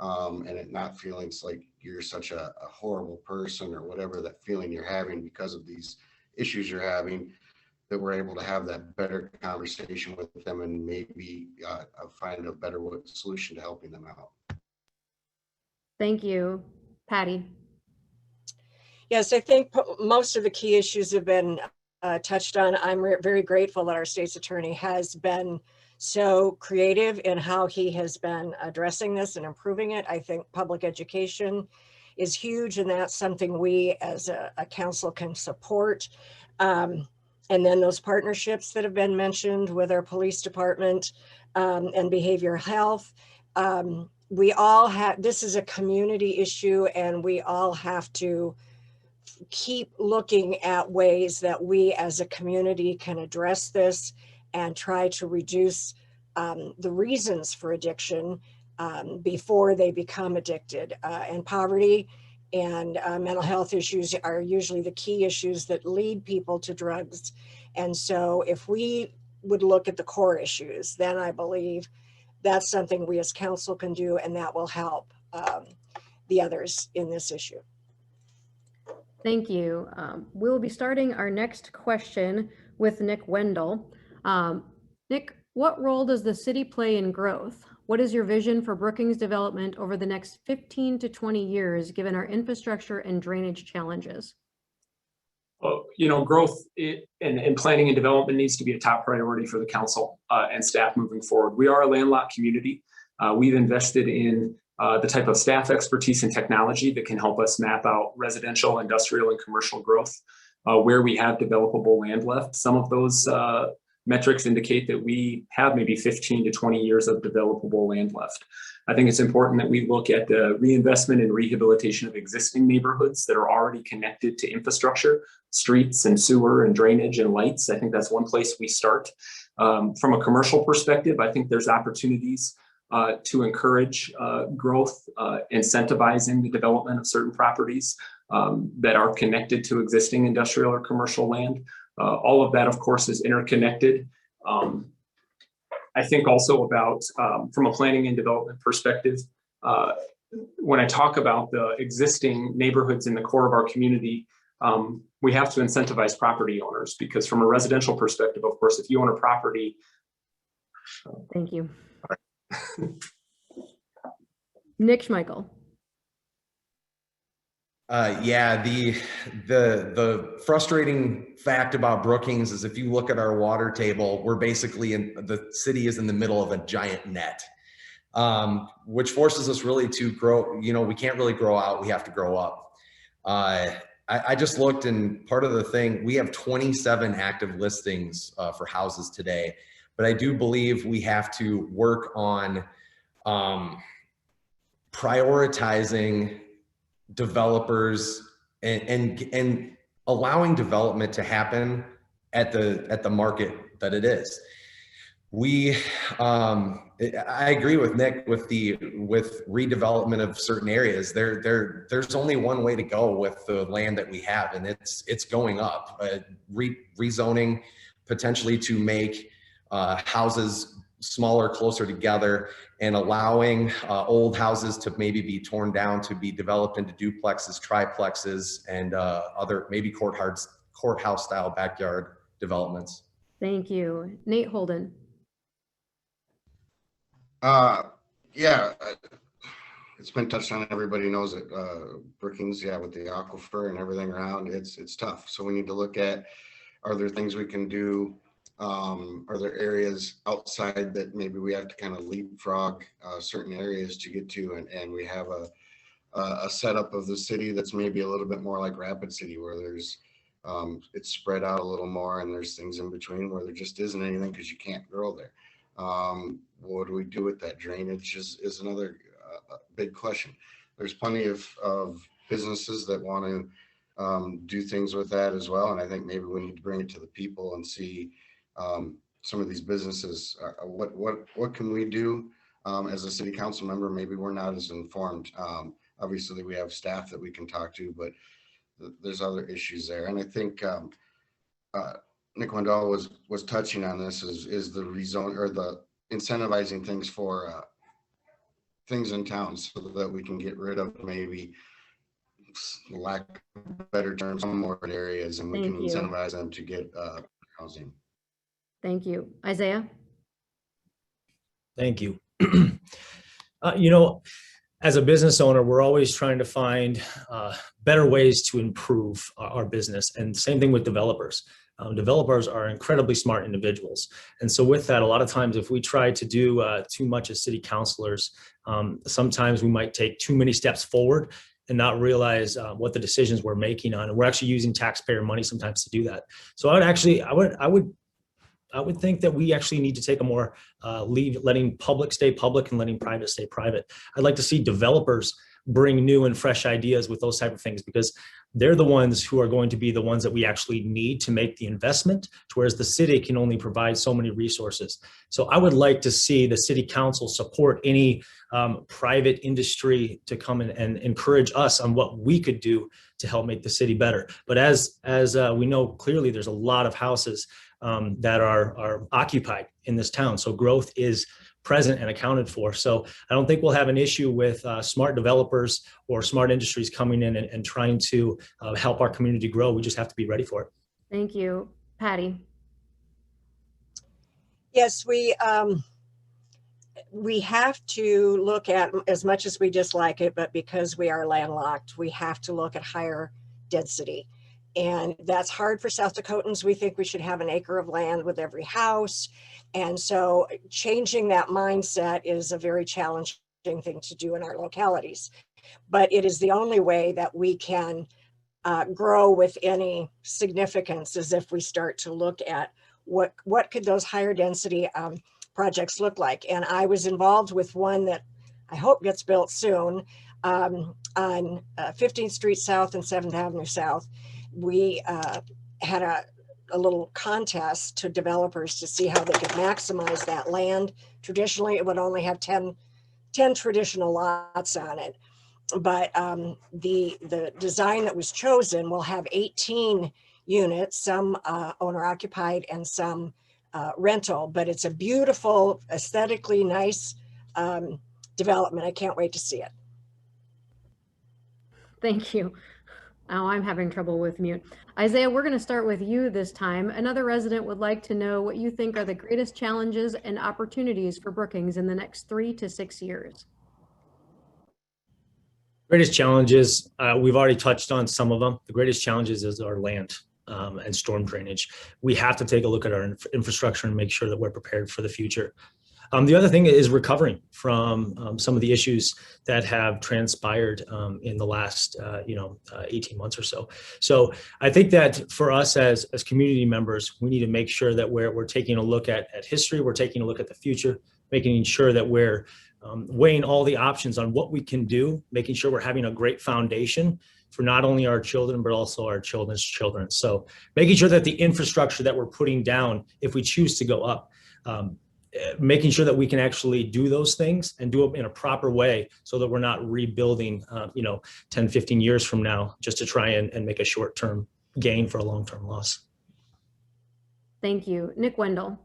And it not feeling like you're such a horrible person or whatever that feeling you're having because of these issues you're having, that we're able to have that better conversation with them and maybe find a better solution to helping them out. Thank you. Patty. Yes, I think most of the key issues have been touched on. I'm very grateful that our state's attorney has been so creative in how he has been addressing this and improving it. I think public education is huge, and that's something we as a council can support. And then those partnerships that have been mentioned with our police department and behavioral health. We all have, this is a community issue, and we all have to keep looking at ways that we as a community can address this and try to reduce the reasons for addiction before they become addicted. And poverty and mental health issues are usually the key issues that lead people to drugs. And so if we would look at the core issues, then I believe that's something we as council can do, and that will help the others in this issue. Thank you. We'll be starting our next question with Nick Wendell. Nick, what role does the city play in growth? What is your vision for Brookings development over the next 15 to 20 years, given our infrastructure and drainage challenges? Well, growth and planning and development needs to be a top priority for the council and staff moving forward. We are a landlocked community. We've invested in the type of staff expertise and technology that can help us map out residential, industrial, and commercial growth where we have developable land left. Some of those metrics indicate that we have maybe 15 to 20 years of developable land left. I think it's important that we look at the reinvestment and rehabilitation of existing neighborhoods that are already connected to infrastructure, streets and sewer and drainage and lights. I think that's one place we start. From a commercial perspective, I think there's opportunities to encourage growth, incentivizing the development of certain properties that are connected to existing industrial or commercial land. All of that, of course, is interconnected. I think also about, from a planning and development perspective, when I talk about the existing neighborhoods in the core of our community, we have to incentivize property owners, because from a residential perspective, of course, if you own a property. Thank you. Nick Schmeichel. Yeah, the frustrating fact about Brookings is if you look at our water table, we're basically the city is in the middle of a giant net, which forces us really to grow. You know, we can't really grow out, we have to grow up. I just looked, and part of the thing, we have 27 active listings for houses today, but I do believe we have to work on prioritizing developers and allowing development to happen at the market that it is. I agree with Nick with redevelopment of certain areas. There's only one way to go with the land that we have, and it's going up. Rezoning potentially to make houses smaller, closer together, and allowing old houses to maybe be torn down to be developed into duplexes, triplexes, and other maybe courthouse style backyard developments. Thank you. Nate Holden. Yeah, it's been touched on. Everybody knows it. Brookings, yeah, with the aquifer and everything around, it's tough. So we need to look at, are there things we can do? Are there areas outside that maybe we have to kind of leapfrog certain areas to get to, and we have a setup of the city that's maybe a little bit more like Rapid City, where there's it's spread out a little more, and there's things in between where there just isn't anything because you can't grow there. What do we do with that? Drainage is another big question. There's plenty of businesses that want to do things with that as well, and I think maybe we need to bring it to the people and see some of these businesses. What can we do as a city council member? Maybe we're not as informed. Obviously, we have staff that we can talk to, but there's other issues there. And I think Nick Wendell was touching on this, is the rezone or the incentivizing things for things in town, so that we can get rid of, maybe lack of better terms, some more areas, and we can incentivize them to get housing. Thank you. Isaiah. Thank you. You know, as a business owner, we're always trying to find better ways to improve our business, and same thing with developers. Developers are incredibly smart individuals. And so with that, a lot of times if we try to do too much as city councilors, sometimes we might take too many steps forward and not realize what the decisions we're making on. And we're actually using taxpayer money sometimes to do that. So I would think that we actually need to take a more letting public stay public and letting private stay private. I'd like to see developers bring new and fresh ideas with those type of things, because they're the ones who are going to be the ones that we actually need to make the investment, whereas the city can only provide so many resources. So I would like to see the city council support any private industry to come in and encourage us on what we could do to help make the city better. But as we know clearly, there's a lot of houses that are occupied in this town. So growth is present and accounted for. So I don't think we'll have an issue with smart developers or smart industries coming in and trying to help our community grow. We just have to be ready for it. Thank you. Patty. Yes, we have to look at, as much as we dislike it, but because we are landlocked, we have to look at higher density. And that's hard for South Dakotans. We think we should have an acre of land with every house. And so changing that mindset is a very challenging thing to do in our localities. But it is the only way that we can grow with any significance, is if we start to look at what could those higher density projects look like? And I was involved with one that I hope gets built soon on 15th Street South and 7th Avenue South. We had a little contest to developers to see how they could maximize that land. Traditionally, it would only have 10 traditional lots on it. But the design that was chosen will have 18 units, some owner occupied and some rental, but it's a beautiful, aesthetically nice development. I can't wait to see it. Thank you. Oh, I'm having trouble with mute. Isaiah, we're going to start with you this time. Another resident would like to know what you think are the greatest challenges and opportunities for Brookings in the next 3 to 6 years. Greatest challenges, we've already touched on some of them. The greatest challenges is our land and storm drainage. We have to take a look at our infrastructure and make sure that we're prepared for the future. The other thing is recovering from some of the issues that have transpired in the last 18 months or so. So I think that for us as community members, we need to make sure that we're taking a look at history, we're taking a look at the future, making sure that we're weighing all the options on what we can do, making sure we're having a great foundation for not only our children, but also our children's children. So making sure that the infrastructure that we're putting down, if we choose to go up, making sure that we can actually do those things and do it in a proper way so that we're not rebuilding, 10, 15 years from now, just to try and make a short-term gain for a long-term loss. Thank you. Nick Wendell.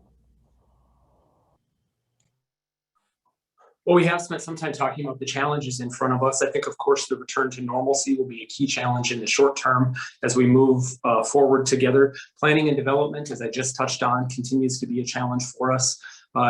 Well, we have spent some time talking about the challenges in front of us. I think, of course, the return to normalcy will be a key challenge in the short term as we move forward together. Planning and development, as I just touched on, continues to be a challenge for us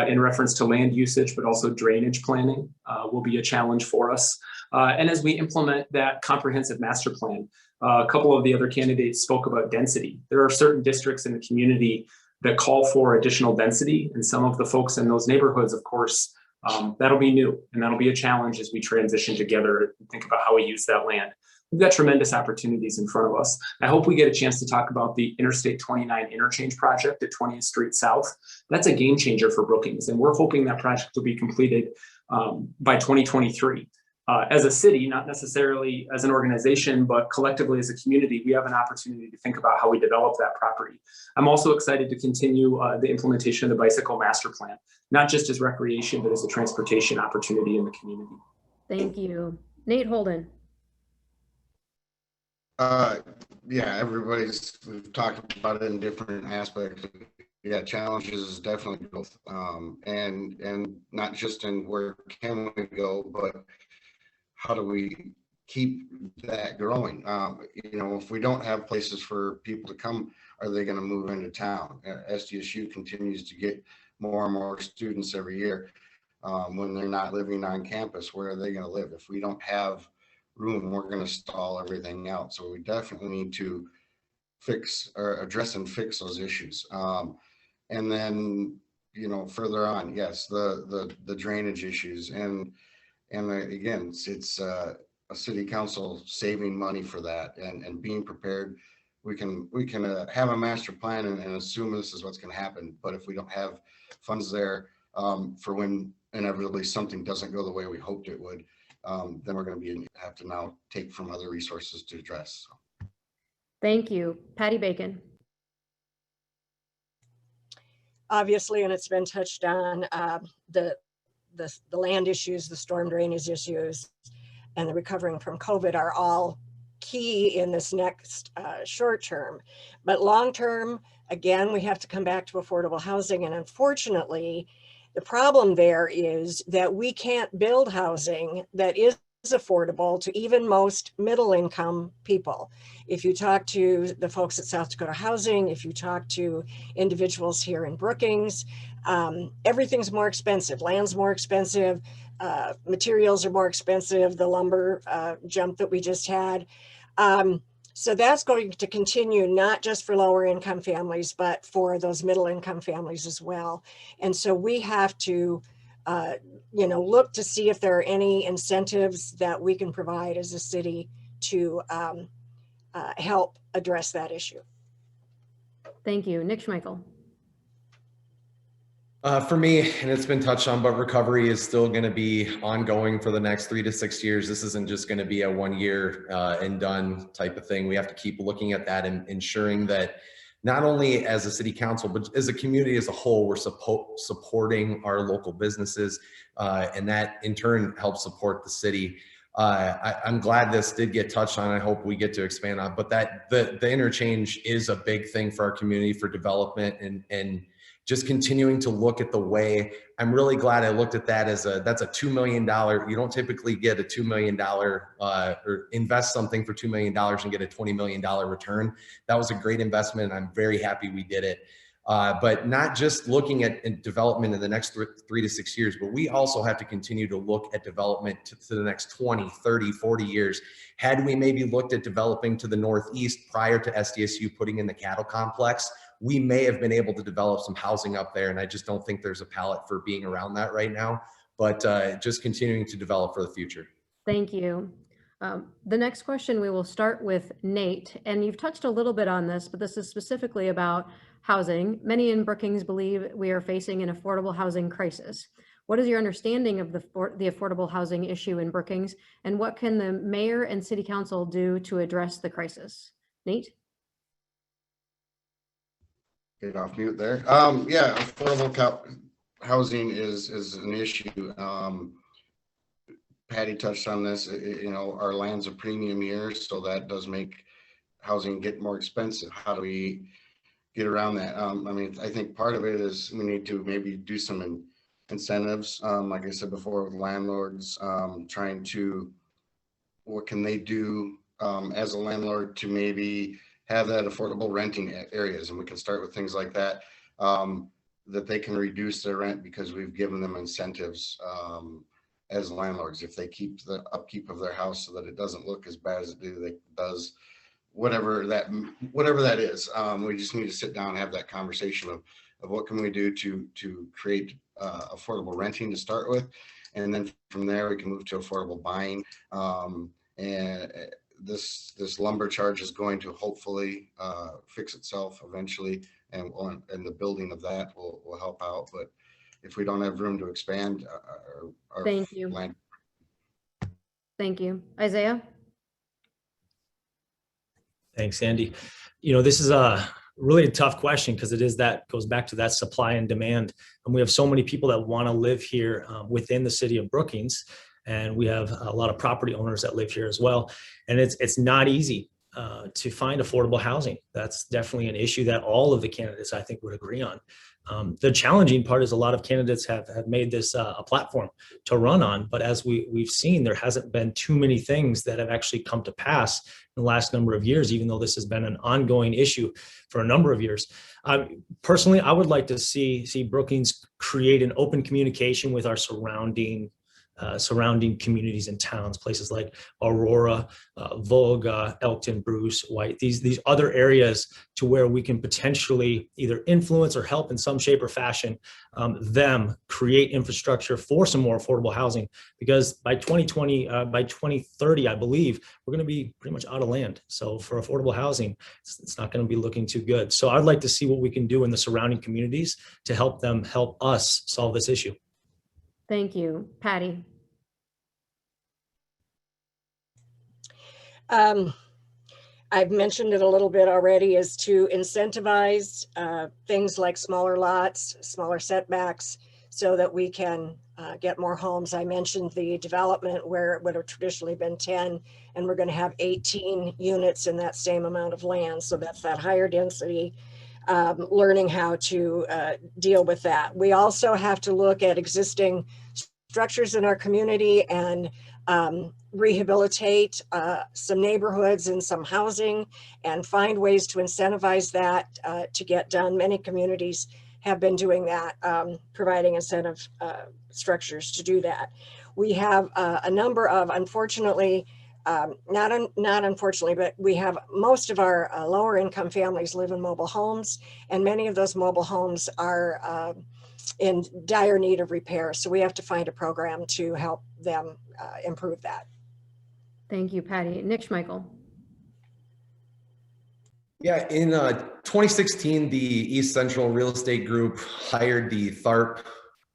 in reference to land usage, but also drainage planning will be a challenge for us. And as we implement that comprehensive master plan, a couple of the other candidates spoke about density. There are certain districts in the community that call for additional density, and some of the folks in those neighborhoods, of course, that'll be new, and that'll be a challenge as we transition together and think about how we use that land. We've got tremendous opportunities in front of us. I hope we get a chance to talk about the Interstate 29 interchange project at 20th Street South. That's a game changer for Brookings, and we're hoping that project will be completed by 2023. As a city, not necessarily as an organization, but collectively as a community, we have an opportunity to think about how we develop that property. I'm also excited to continue the implementation of the bicycle master plan, not just as recreation, but as a transportation opportunity in the community. Thank you. Nate Holden. Yeah, we've talked about it in different aspects. Yeah, challenges is definitely both, and not just in where can we go, but how do we keep that growing? If we don't have places for people to come, are they going to move into town? SDSU continues to get more and more students every year. When they're not living on campus, where are they going to live? If we don't have room, we're going to stall everything out. So we definitely need to address and fix those issues. And then, further on, yes, the drainage issues. And again, it's a city council saving money for that and being prepared. We can have a master plan and assume this is what's going to happen. But if we don't have funds there for when inevitably something doesn't go the way we hoped it would, then we're going to have to now take from other resources to address. Thank you. Patty Bacon. Obviously, and it's been touched on, the land issues, the storm drainage issues, and the recovering from COVID are all key in this next short term. But long term, again, we have to come back to affordable housing. And unfortunately, the problem there is that we can't build housing that is affordable to even most middle income people. If you talk to the folks at South Dakota Housing, if you talk to individuals here in Brookings, everything's more expensive. Land's more expensive, materials are more expensive, the lumber jump that we just had. So that's going to continue, not just for lower income families, but for those middle income families as well. And so we have to look to see if there are any incentives that we can provide as a city to help address that issue. Thank you. Nick Schmeichel. For me, and it's been touched on, but recovery is still going to be ongoing for the next 3 to 6 years. This isn't just going to be a 1 year and done type of thing. We have to keep looking at that and ensuring that not only as a city council, but as a community as a whole, we're supporting our local businesses, and that in turn helps support the city. I'm glad this did get touched on. I hope we get to expand on, but that the interchange is a big thing for our community for development and just continuing to look at the way. I'm really glad I looked at that as that's a $2 million. You don't typically get a $2 million or invest something for $2 million and get a $20 million return. That was a great investment. I'm very happy we did it. But not just looking at development in the next 3 to 6 years, but we also have to continue to look at development to the next 20, 30, 40 years. Had we maybe looked at developing to the northeast prior to SDSU putting in the cattle complex, we may have been able to develop some housing up there. And I just don't think there's a palette for being around that right now, but just continuing to develop for the future. Thank you. The next question, we will start with Nate, and you've touched a little bit on this, but this is specifically about housing. Many in Brookings believe we are facing an affordable housing crisis. What is your understanding of the affordable housing issue in Brookings, and what can the mayor and city council do to address the crisis? Nate? Get off mute there. Yeah, affordable housing is an issue. Patty touched on this. You know, our land's a premium year, so that does make housing get more expensive. How do we get around that? I mean, I think part of it is we need to maybe do some incentives. Like I said before, with landlords, trying to, what can they do as a landlord to maybe have that affordable renting areas, and we can start with things like that, that they can reduce their rent because we've given them incentives as landlords. If they keep the upkeep of their house so that it doesn't look as bad as it does, whatever that is. We just need to sit down and have that conversation of what can we do to create affordable renting to start with, and then from there we can move to affordable buying. And this lumber charge is going to hopefully fix itself eventually, and the building of that will help out. But if we don't have room to expand our Thank you. land. Thank you. Isaiah? Thanks, Andy. You know, this is a really tough question because goes back to that supply and demand. And we have so many people that want to live here within the city of Brookings. And we have a lot of property owners that live here as well. And it's not easy to find affordable housing. That's definitely an issue that all of the candidates, I think, would agree on. The challenging part is a lot of candidates have made this a platform to run on. But as we've seen, there hasn't been too many things that have actually come to pass in the last number of years, even though this has been an ongoing issue for a number of years. Personally, I would like to see Brookings create an open communication with our surrounding communities and towns, places like Aurora, Volga, Elkton, Bruce, White, these other areas, to where we can potentially either influence or help in some shape or fashion them create infrastructure for some more affordable housing. Because by 2030, I believe, we're going to be pretty much out of land. So for affordable housing, it's not going to be looking too good. So I'd like to see what we can do in the surrounding communities to help us solve this issue. Thank you. Patty? I've mentioned it a little bit already, is to incentivize things like smaller lots, smaller setbacks, so that we can get more homes. I mentioned the development where it would have traditionally been 10, and we're going to have 18 units in that same amount of land. So that's that higher density. Learning how to deal with that. We also have to look at existing structures in our community and rehabilitate some neighborhoods and some housing, and find ways to incentivize that to get done. Many communities have been doing that, providing incentive structures to do that. We have a number of, unfortunately, not unfortunately, but we have most of our lower income families live in mobile homes, and many of those mobile homes are in dire need of repair. So we have to find a program to help them improve that. Thank you, Patty. Nick Schmeichel? Yeah, in 2016, the East Central Real Estate Group hired the THARP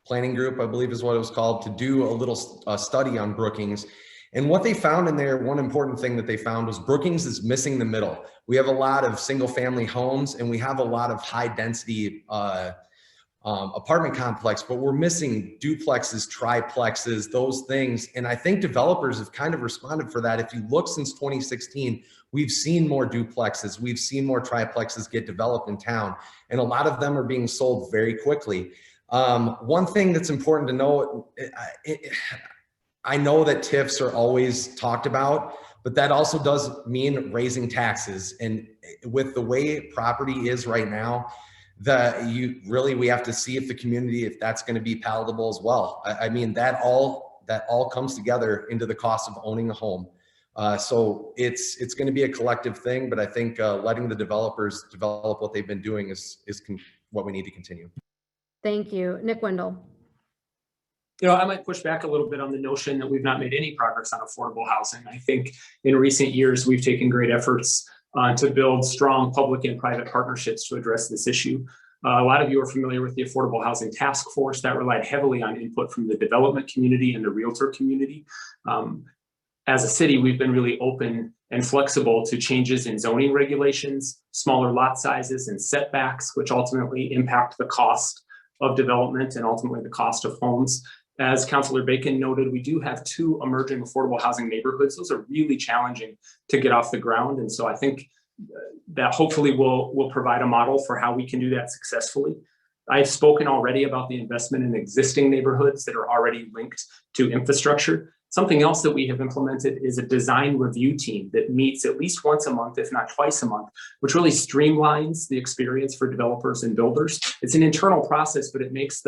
planning group, I believe is what it was called, to do a little study on Brookings. And what they found in there, one important thing that they found was Brookings is missing the middle. We have a lot of single family homes and we have a lot of high density apartment complex, but we're missing duplexes, triplexes, those things. And I think developers have kind of responded for that. If you look since 2016, we've seen more duplexes, we've seen more triplexes get developed in town, and a lot of them are being sold very quickly. One thing that's important to know, I know that TIFs are always talked about, but that also does mean raising taxes. And with the way property is right now, we have to see if the community, if that's going to be palatable as well. I mean, that all comes together into the cost of owning a home. So it's going to be a collective thing, but I think letting the developers develop what they've been doing is what we need to continue. Thank you. Nick Wendell. I might push back a little bit on the notion that we've not made any progress on affordable housing. I think in recent years, we've taken great efforts to build strong public and private partnerships to address this issue. A lot of you are familiar with the Affordable Housing Task Force that relied heavily on input from the development community and the realtor community. As a city, we've been really open and flexible to changes in zoning regulations, smaller lot sizes and setbacks, which ultimately impact the cost of development and ultimately the cost of homes. As Councilor Bacon noted, we do have 2 emerging affordable housing neighborhoods. Those are really challenging to get off the ground. And so I think that hopefully will provide a model for how we can do that successfully. I've spoken already about the investment in existing neighborhoods that are already linked to infrastructure. Something else that we have implemented is a design review team that meets at least once a month, if not twice a month, which really streamlines the experience for developers and builders. It's an internal process, but it makes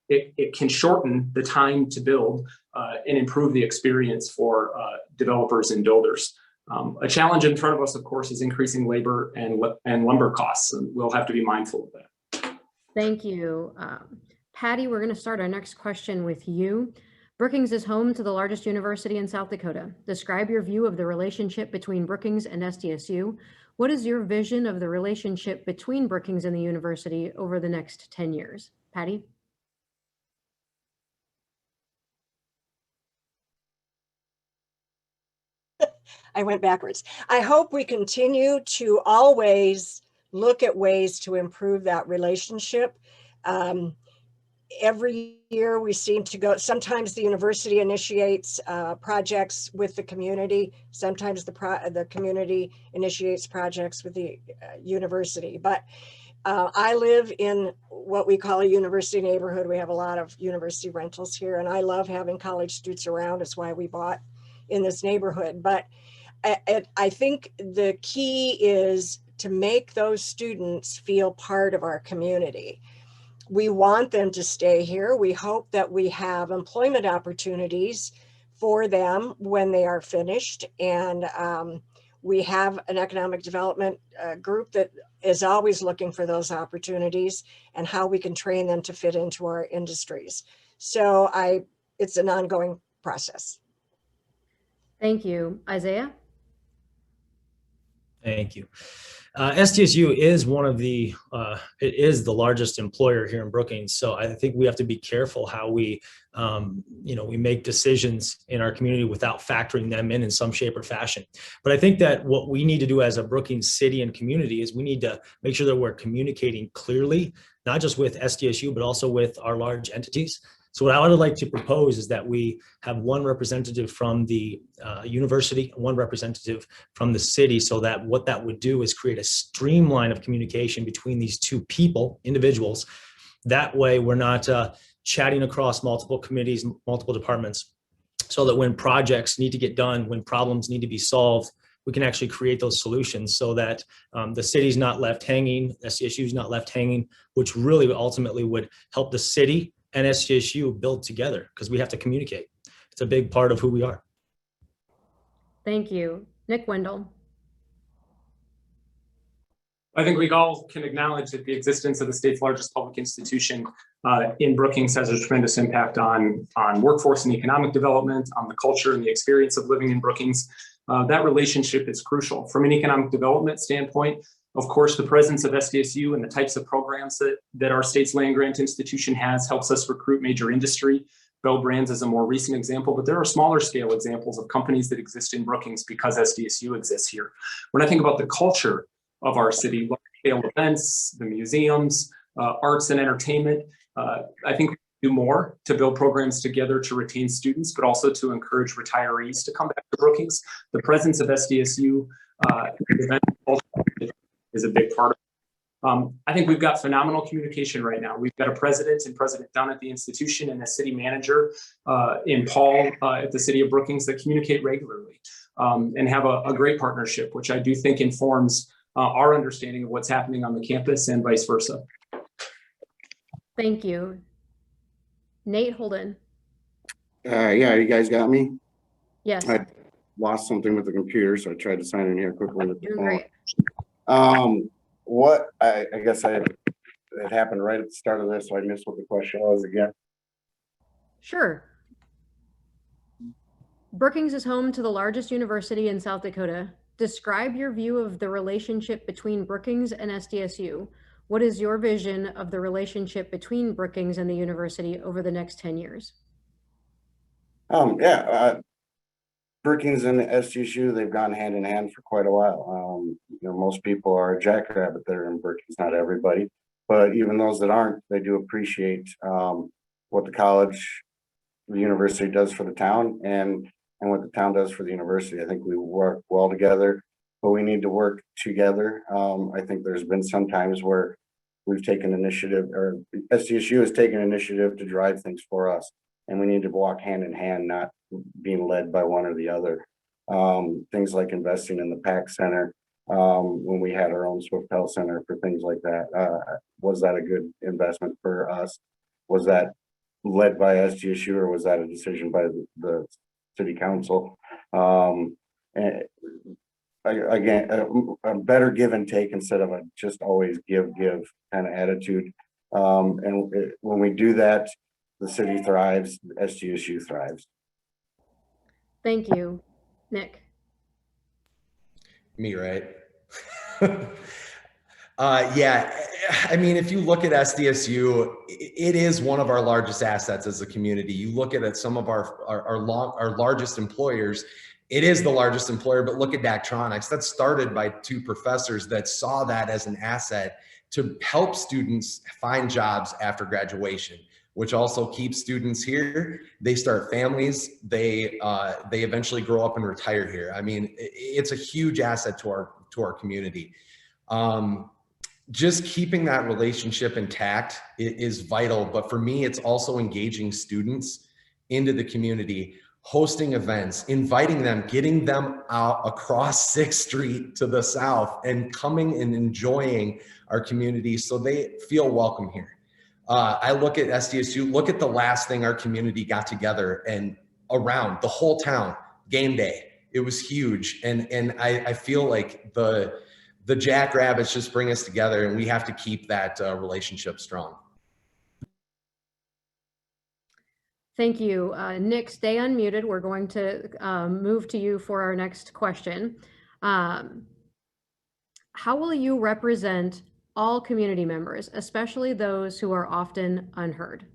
it can shorten the time to build and improve the experience for developers and builders. A challenge in front of us, of course, is increasing labor and lumber costs, and we'll have to be mindful of that. Thank you. Patty, we're going to start our next question with you. Brookings is home to the largest university in South Dakota. Describe your view of the relationship between Brookings and SDSU. What is your vision of the relationship between Brookings and the university over the next 10 years? Patty? I went backwards. I hope we continue to always look at ways to improve that relationship. Every year we seem to go, sometimes the university initiates projects with the community. Sometimes the community initiates projects with the university. But I live in what we call a university neighborhood. We have a lot of university rentals here, and I love having college students around. That's why we bought in this neighborhood. But I think the key is to make those students feel part of our community. We want them to stay here. We hope that we have employment opportunities for them when they are finished. And we have an economic development group that is always looking for those opportunities and how we can train them to fit into our industries. So it's an ongoing process. Thank you. Isaiah? Thank you. SDSU is one of it is the largest employer here in Brookings. So I think we have to be careful how we make decisions in our community without factoring them in some shape or fashion. But I think that what we need to do as a Brookings city and community is we need to make sure that we're communicating clearly, not just with SDSU, but also with our large entities. So what I would like to propose is that we have one representative from the university, one representative from the city, so that what that would do is create a streamline of communication between these 2 individuals. That way we're not chatting across multiple committees, multiple departments, so that when projects need to get done, when problems need to be solved, we can actually create those solutions so that the city's not left hanging, SDSU is not left hanging, which really ultimately would help the city and SDSU build together, because we have to communicate. It's a big part of who we are. Thank you. Nick Wendell. I think we all can acknowledge that the existence of the state's largest public institution in Brookings has a tremendous impact on workforce and economic development, on the culture and the experience of living in Brookings. That relationship is crucial. From an economic development standpoint, Of course, the presence of SDSU and the types of programs that our state's land grant institution has helps us recruit major industry. Bell Brands is a more recent example, but there are smaller scale examples of companies that exist in Brookings because SDSU exists here. When I think about the culture of our city, large scale events, the museums, arts and entertainment, I think we do more to build programs together to retain students, but also to encourage retirees to come back to Brookings. The presence of SDSU event culture is a big part of it. I think we've got phenomenal communication right now. We've got a president and President Dunn at the institution and a city manager in Paul at the city of Brookings that communicate regularly and have a great partnership, which I do think informs our understanding of what's happening on the campus and vice versa. Thank you. Nate Holden. Yeah, you guys got me? Yes. I lost something with the computer, so I tried to sign in here quickly with the Doing phone. great. What I guess it happened right at the start of this, so I missed what the question was again. Sure. Brookings is home to the largest university in South Dakota. Describe your view of the relationship between Brookings and SDSU. What is your vision of the relationship between Brookings and the university over the next 10 years? Brookings and SDSU, they've gone hand in hand for quite a while. Most people are a jackrabbit there in Brookings, not everybody, but even those that aren't, they do appreciate what the university does for the town and what the town does for the university. I think we work well together, but we need to work together. I think there's been some times where we've taken initiative, or SDSU has taken initiative to drive things for us, and we need to walk hand in hand, not being led by one or the other. Things like investing in the PAC Center, when we had our own Swift Health Center for things like that. Was that a good investment for us? Was that led by SDSU, or was that a decision by the city council? Again, a better give and take instead of a just always give kind of attitude. When we do that, the city thrives, SDSU thrives. Thank you. Nick. Me, right? Yeah, I mean, if you look at SDSU, it is one of our largest assets as a community. You look at some of our largest employers, it is the largest employer, but look at Daktronics. That started by two professors that saw that as an asset to help students find jobs after graduation, which also keeps students here. They start families. They eventually grow up and retire here. I mean, it's a huge asset to our community. Just keeping that relationship intact is vital. But for me, it's also engaging students into the community, hosting events, inviting them, getting them out across 6th Street to the south and coming and enjoying our community so they feel welcome here. I look at SDSU, look at the last thing our community got together and around the whole town, game day. It was huge. And I feel like the jackrabbits just bring us together, and we have to keep that relationship strong. Thank you. Nick, stay unmuted. We're going to move to you for our next question. How will you represent all community members, especially those who are often unheard?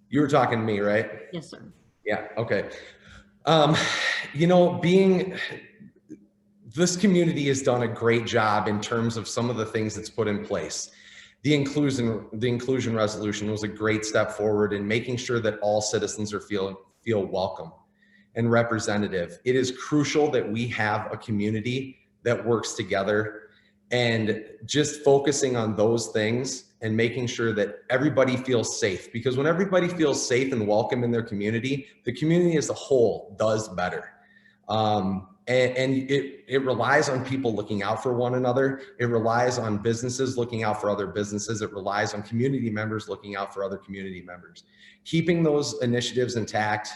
You were talking to me, right? Yes, sir. Yeah, okay. This community has done a great job in terms of some of the things that's put in place. The inclusion resolution was a great step forward in making sure that all citizens feel welcome and representative. It is crucial that we have a community that works together, and just focusing on those things and making sure that everybody feels safe, because when everybody feels safe and welcome in their community, the community as a whole does better. And it relies on people looking out for one another. It relies on businesses looking out for other businesses. It relies on community members looking out for other community members. Keeping those initiatives intact,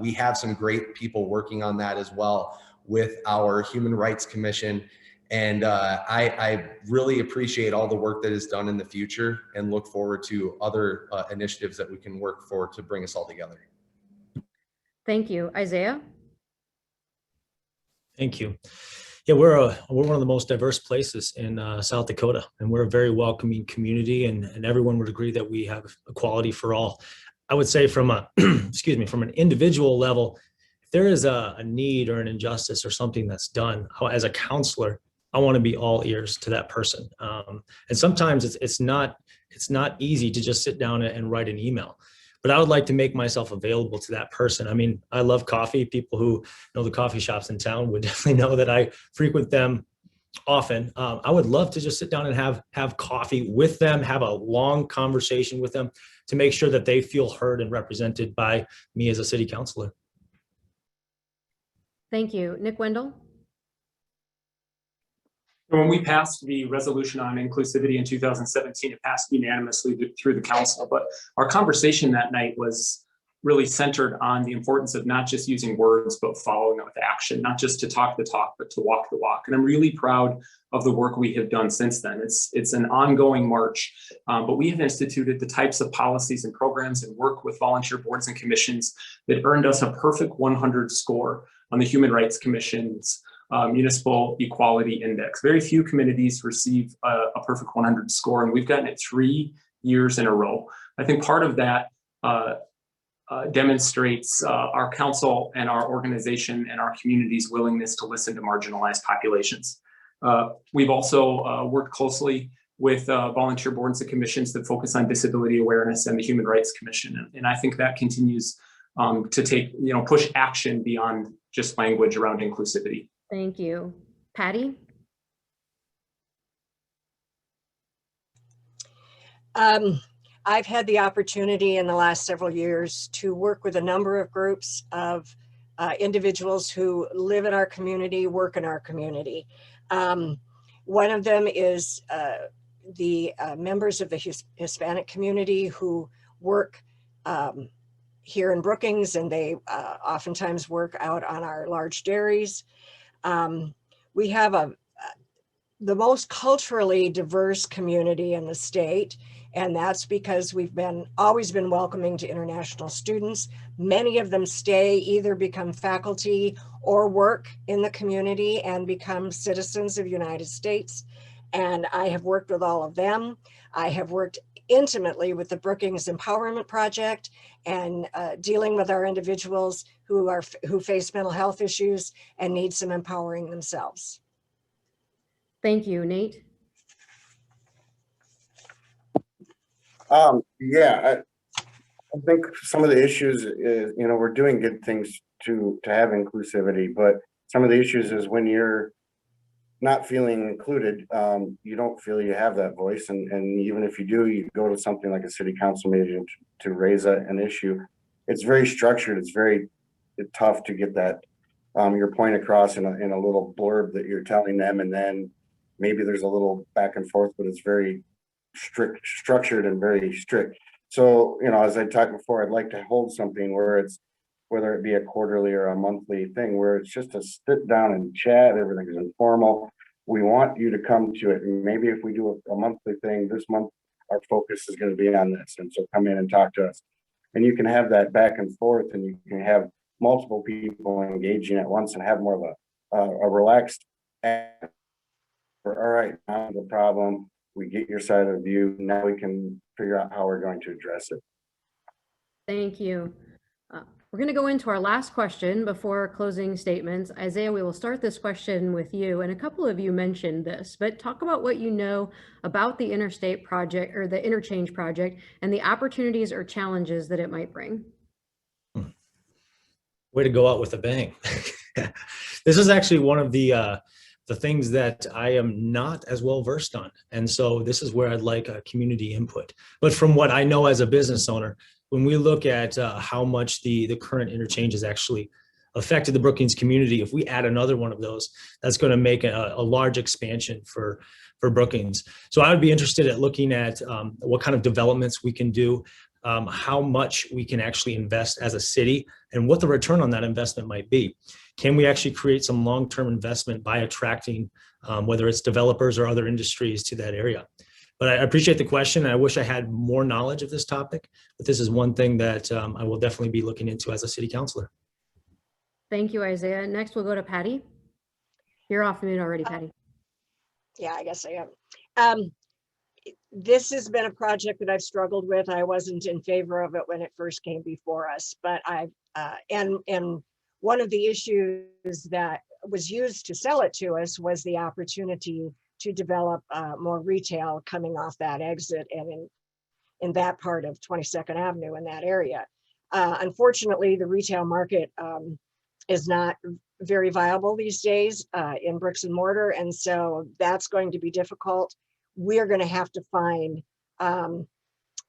we have some great people working on that as well with our Human Rights Commission. And I really appreciate all the work that is done in the future and look forward to other initiatives that we can work for to bring us all together. Thank you. Isaiah? Thank you. Yeah, we're one of the most diverse places in South Dakota, and we're a very welcoming community, and everyone would agree that we have equality for all. I would say from a, excuse me, from an individual level, if there is a need or an injustice or something that's done, as a counselor, I want to be all ears to that person. And sometimes it's not easy to just sit down and write an email. But I would like to make myself available to that person. I mean, I love coffee. People who know the coffee shops in town would definitely know that I frequent them often. I would love to just sit down and have coffee with them, have a long conversation with them to make sure that they feel heard and represented by me as a city councilor. Thank you. Nick Wendell? When we passed the resolution on inclusivity in 2017, it passed unanimously through the council, but our conversation that night was really centered on the importance of not just using words, but following up with action, not just to talk the talk, but to walk the walk. And I'm really proud of the work we have done since then. It's an ongoing march, but we have instituted the types of policies and programs and work with volunteer boards and commissions that earned us a perfect 100 score on the Human Rights Commission's Municipal Equality Index. Very few communities receive a perfect 100 score, and we've gotten it 3 years in a row. I think part of that demonstrates our council and our organization and our community's willingness to listen to marginalized populations. We've also worked closely with volunteer boards and commissions that focus on disability awareness and the Human Rights Commission, and I think that continues to take, push action beyond just language around inclusivity. Thank you. Patty? I've had the opportunity in the last several years to work with a number of groups of individuals who live in our community, work in our community. One of them is the members of the Hispanic community who work here in Brookings, and they oftentimes work out on our large dairies. We have the most culturally diverse community in the state, and that's because we've always been welcoming to international students. Many of them stay, either become faculty or work in the community and become citizens of the United States. And I have worked with all of them. I have worked intimately with the Brookings Empowerment Project and dealing with our individuals who face mental health issues and need some empowering themselves. Thank you. Nate? Yeah, I think some of the issues is, we're doing good things to have inclusivity, but some of the issues is when you're not feeling included, you don't feel you have that voice. And even if you do, you go to something like a city council meeting to raise an issue. It's very structured. It's very tough to get that your point across in a little blurb that you're telling them, and then maybe there's a little back and forth, but it's very structured and very strict. So, as I talked before, I'd like to hold something where it's, whether it be a quarterly or a monthly thing, where it's just a sit down and chat, everything's informal. We want you to come to it. And maybe if we do a monthly thing, this month, our focus is going to be on this. And so come in and talk to us. And you can have that back and forth, and you can have multiple people engaging at once and have more of a relaxed, all right, now the problem, we get your side of the view. Now we can figure out how we're going to address it. Thank you. We're going to go into our last question before closing statements. Isaiah, we will start this question with you, and a couple of you mentioned this, but talk about what you know about the interstate project or the interchange project and the opportunities or challenges that it might bring. Way to go out with a bang. This is actually one of the things that I am not as well versed on. And so this is where I'd like a community input. But from what I know as a business owner, when we look at how much the current interchange has actually affected the Brookings community, if we add another one of those, that's going to make a large expansion for Brookings. So I would be interested at looking at what kind of developments we can do, how much we can actually invest as a city, and what the return on that investment might be. Can we actually create some long-term investment by attracting, whether it's developers or other industries, to that area? But I appreciate the question. I wish I had more knowledge of this topic, but this is one thing that I will definitely be looking into as a city councilor. Thank you, Isaiah. Next, we'll go to Patty. You're off mute already, Patty. Yeah, I guess I am. This has been a project that I've struggled with. I wasn't in favor of it when it first came before us, but and one of the issues that was used to sell it to us was the opportunity to develop more retail coming off that exit and in that part of 22nd Avenue in that area. Unfortunately, the retail market is not very viable these days in bricks and mortar, and so that's going to be difficult. We're going to have to find,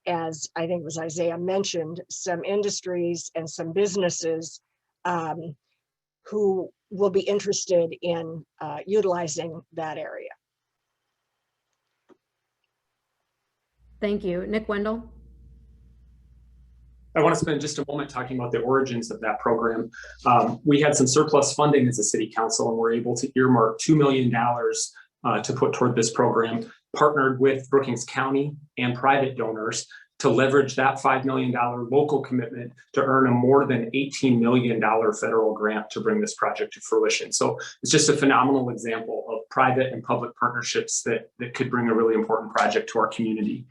as I think was Isaiah mentioned, some industries and some businesses who will be interested in utilizing that area. Thank you. Nick Wendell. I want to spend just a moment talking about the origins of that program. We had some surplus funding as a city council, and we're able to earmark $2 million to put toward this program, partnered with Brookings County and private donors to leverage that $5 million local commitment to earn a more than $18 million federal grant to bring this project to fruition. So it's just a phenomenal example of private and public partnerships that could bring a really important project to our community.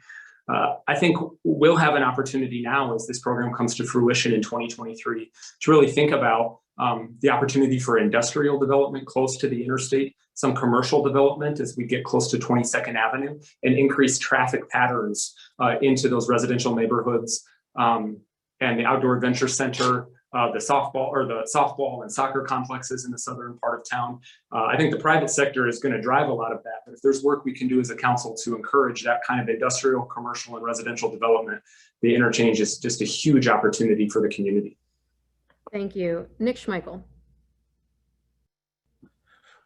I think we'll have an opportunity now as this program comes to fruition in 2023 to really think about the opportunity for industrial development close to the interstate, some commercial development as we get close to 22nd Avenue, and increase traffic patterns into those residential neighborhoods, and the outdoor adventure center, the softball and soccer complexes in the southern part of town. I think the private sector is going to drive a lot of that, but if there's work we can do as a council to encourage that kind of industrial, commercial, and residential development, the interchange is just a huge opportunity for the community. Thank you. Nick Schmeichel.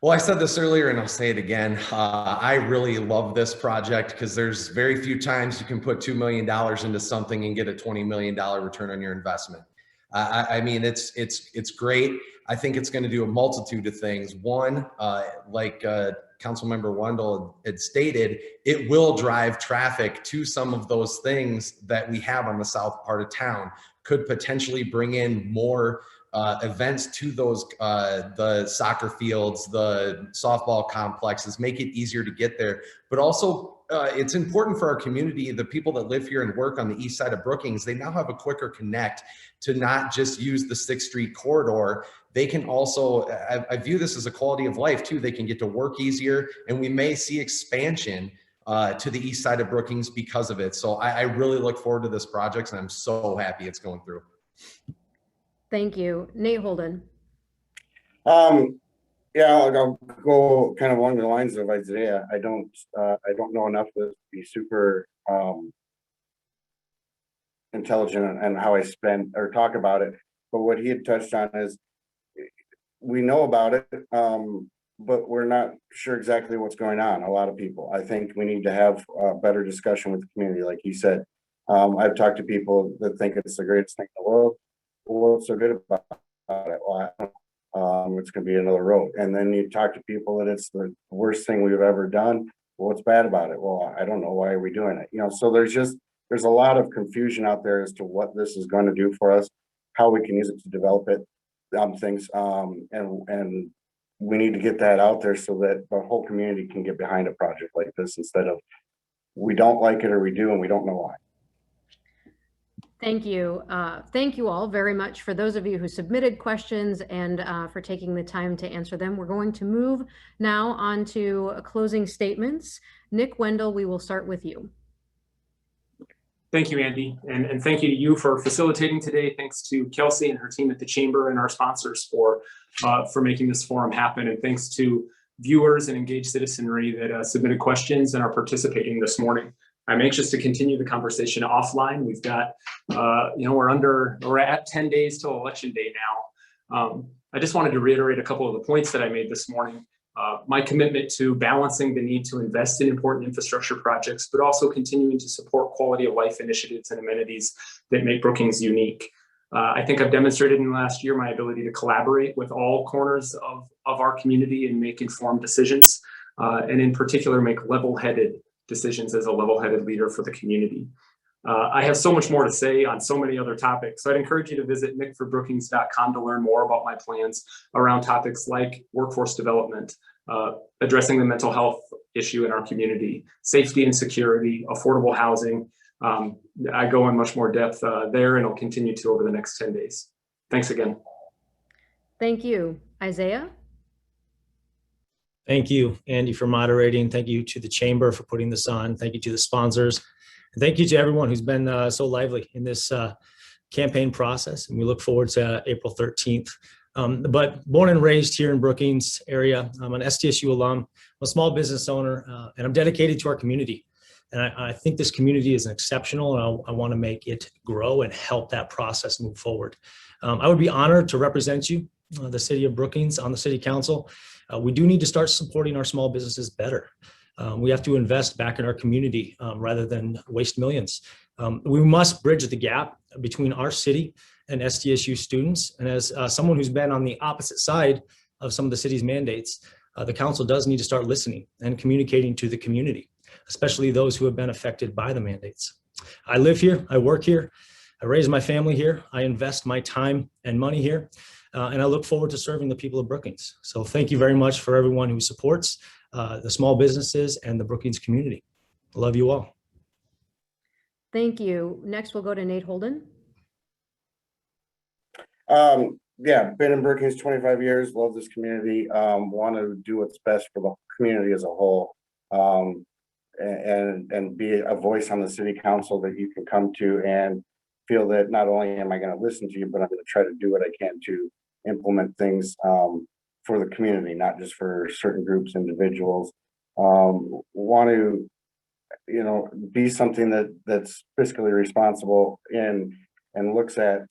Well, I said this earlier and I'll say it again. I really love this project because there's very few times you can put $2 million into something and get a $20 million return on your investment. I mean, it's great. I think it's going to do a multitude of things. One, like Councilmember Wendell had stated, it will drive traffic to some of those things that we have on the south part of town. Could potentially bring in more events to those, the soccer fields, the softball complexes, make it easier to get there. But also, it's important for our community, the people that live here and work on the east side of Brookings, they now have a quicker connect to not just use the 6th Street corridor. They can also, I view this as a quality of life too. They can get to work easier, and we may see expansion to the east side of Brookings because of it. So I really look forward to this project, and I'm so happy it's going through. Thank you. Nate Holden. Yeah, I'll go kind of along the lines of Isaiah. I don't know enough to be super intelligent on how I spend or talk about it. But what he had touched on is we know about it, but we're not sure exactly what's going on. A lot of people. I think we need to have a better discussion with the community, like you said. I've talked to people that think it's the greatest thing in the world. Well, what's so good about it? Well, it's going to be another road. And then you talk to people that it's the worst thing we've ever done. Well, what's bad about it? Well, I don't know. Why are we doing it? You know, so there's a lot of confusion out there as to what this is going to do for us, how we can use it to develop it, things. And we need to get that out there so that the whole community can get behind a project like this instead of we don't like it or we do and we don't know why. Thank you. Thank you all very much for those of you who submitted questions and for taking the time to answer them. We're going to move now on to closing statements. Nick Wendell, we will start with you. Thank you, Andi, and thank you to you for facilitating today. Thanks to Kelsey and her team at the Chamber and our sponsors for making this forum happen. And thanks to viewers and engaged citizenry that submitted questions and are participating this morning. I'm anxious to continue the conversation offline. We've got, we're at 10 days till election day now. I just wanted to reiterate a couple of the points that I made this morning. My commitment to balancing the need to invest in important infrastructure projects, but also continuing to support quality of life initiatives and amenities that make Brookings unique. I think I've demonstrated in the last year my ability to collaborate with all corners of our community and make informed decisions, and in particular, make level-headed decisions as a level-headed leader for the community. I have so much more to say on so many other topics. So I'd encourage you to visit nickforbrookings.com to learn more about my plans around topics like workforce development, addressing the mental health issue in our community, safety and security, affordable housing. I go in much more depth there, and I'll continue to over the next 10 days. Thanks again. Thank you. Isaiah? Thank you, Andi, for moderating. Thank you to the Chamber for putting this on. Thank you to the sponsors. And thank you to everyone who's been so lively in this campaign process. And we look forward to April 13th. But born and raised here in Brookings area, I'm an SDSU alum, I'm a small business owner, and I'm dedicated to our community. And I think this community is exceptional, and I want to make it grow and help that process move forward. I would be honored to represent you, the city of Brookings, on the city council. We do need to start supporting our small businesses better. We have to invest back in our community rather than waste millions. We must bridge the gap between our city and SDSU students. And as someone who's been on the opposite side of some of the city's mandates, the council does need to start listening and communicating to the community, especially those who have been affected by the mandates. I live here, I work here, I raise my family here, I invest my time and money here, and I look forward to serving the people of Brookings. So thank you very much for everyone who supports the small businesses and the Brookings community. I love you all. Thank you. Next, we'll go to Nate Holden. Yeah, been in Brookings 25 years, love this community, want to do what's best for the community as a whole, and be a voice on the city council that you can come to and feel that not only am I going to listen to you, but I'm going to try to do what I can to implement things for the community, not just for certain groups, individuals. Want to, be something that's fiscally responsible and looks at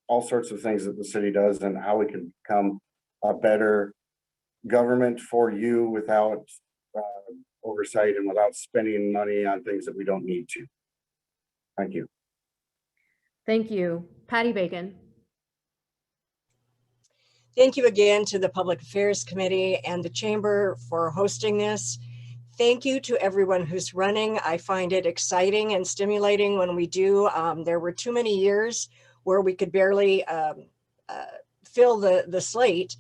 all sorts of things that the city does and how we can become a better government for you without oversight and without spending money on things that we don't need to. Thank you. Thank you. Patty Bacon. Thank you again to the Public Affairs Committee and the Chamber for hosting this. Thank you to everyone who's running. I find it exciting and stimulating when we do. There were too many years where we could barely fill the slate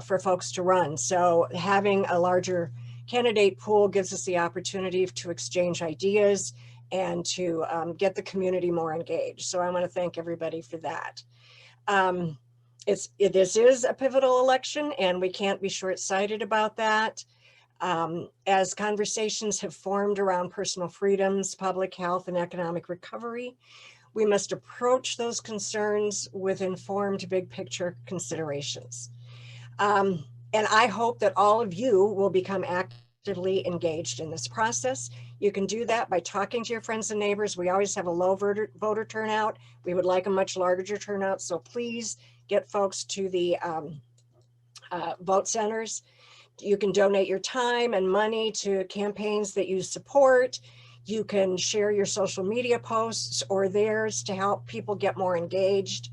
for folks to run. So having a larger candidate pool gives us the opportunity to exchange ideas and to get the community more engaged. So I want to thank everybody for that. This is a pivotal election, and we can't be short-sighted about that. As conversations have formed around personal freedoms, public health, and economic recovery, we must approach those concerns with informed big picture considerations. And I hope that all of you will become actively engaged in this process. You can do that by talking to your friends and neighbors. We always have a low voter turnout. We would like a much larger turnout. So please get folks to the vote centers. You can donate your time and money to campaigns that you support. You can share your social media posts or theirs to help people get more engaged.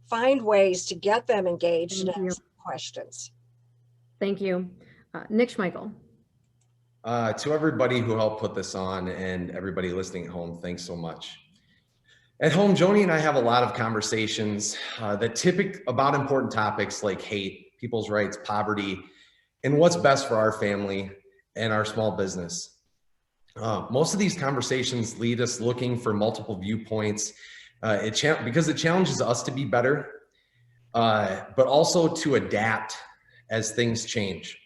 Find ways to get them engaged and ask questions. Thank you. Nick Schmeichel. To everybody who helped put this on and everybody listening at home, thanks so much. At home, Joni and I have a lot of conversations about important topics like hate, people's rights, poverty, and what's best for our family and our small business. Most of these conversations lead us looking for multiple viewpoints because it challenges us to be better, but also to adapt as things change.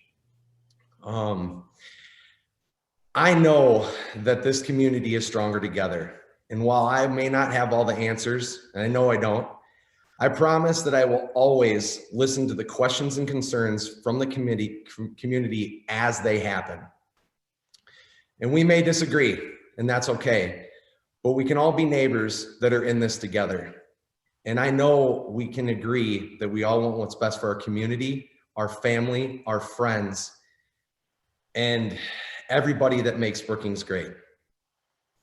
I know that this community is stronger together. And while I may not have all the answers, and I know I don't, I promise that I will always listen to the questions and concerns from the community as they happen. And we may disagree, and that's okay, but we can all be neighbors that are in this together. And I know we can agree that we all want what's best for our community, our family, our friends, and everybody that makes Brookings great.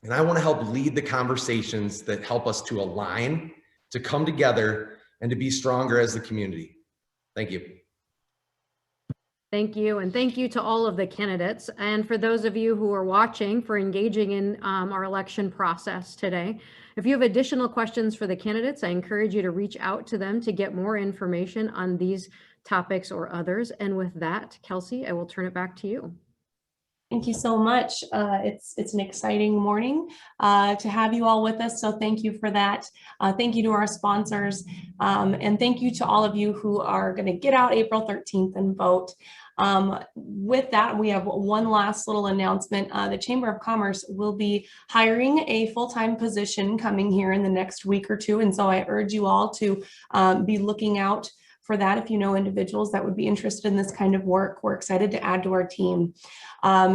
And I want to help lead the conversations that help us to align, to come together, and to be stronger as a community. Thank you. Thank you. And thank you to all of the candidates. And for those of you who are watching, for engaging in our election process today. If you have additional questions for the candidates, I encourage you to reach out to them to get more information on these topics or others. And with that, Kelsey, I will turn it back to you. Thank you so much. It's an exciting morning to have you all with us. So thank you for that. Thank you to our sponsors. And thank you to all of you who are going to get out April 13th and vote. With that, we have one last little announcement. The Chamber of Commerce will be hiring a full-time position coming here in the next week or two. And so I urge you all to be looking out for that. If you know individuals that would be interested in this kind of work, we're excited to add to our team.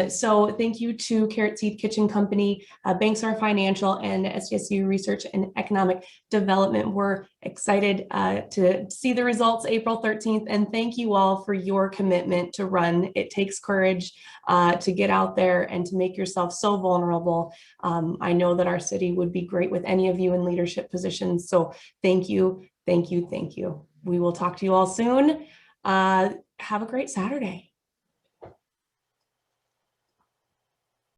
So thank you to Carrot Seed Kitchen Company, Bankstar Financial, and SDSU Research and Economic Development. We're excited to see the results April 13th, and thank you all for your commitment to run. It takes courage to get out there and to make yourself so vulnerable. I know that our city would be great with any of you in leadership positions, so thank you, thank you, thank you. We will talk to you all soon. Have a great Saturday.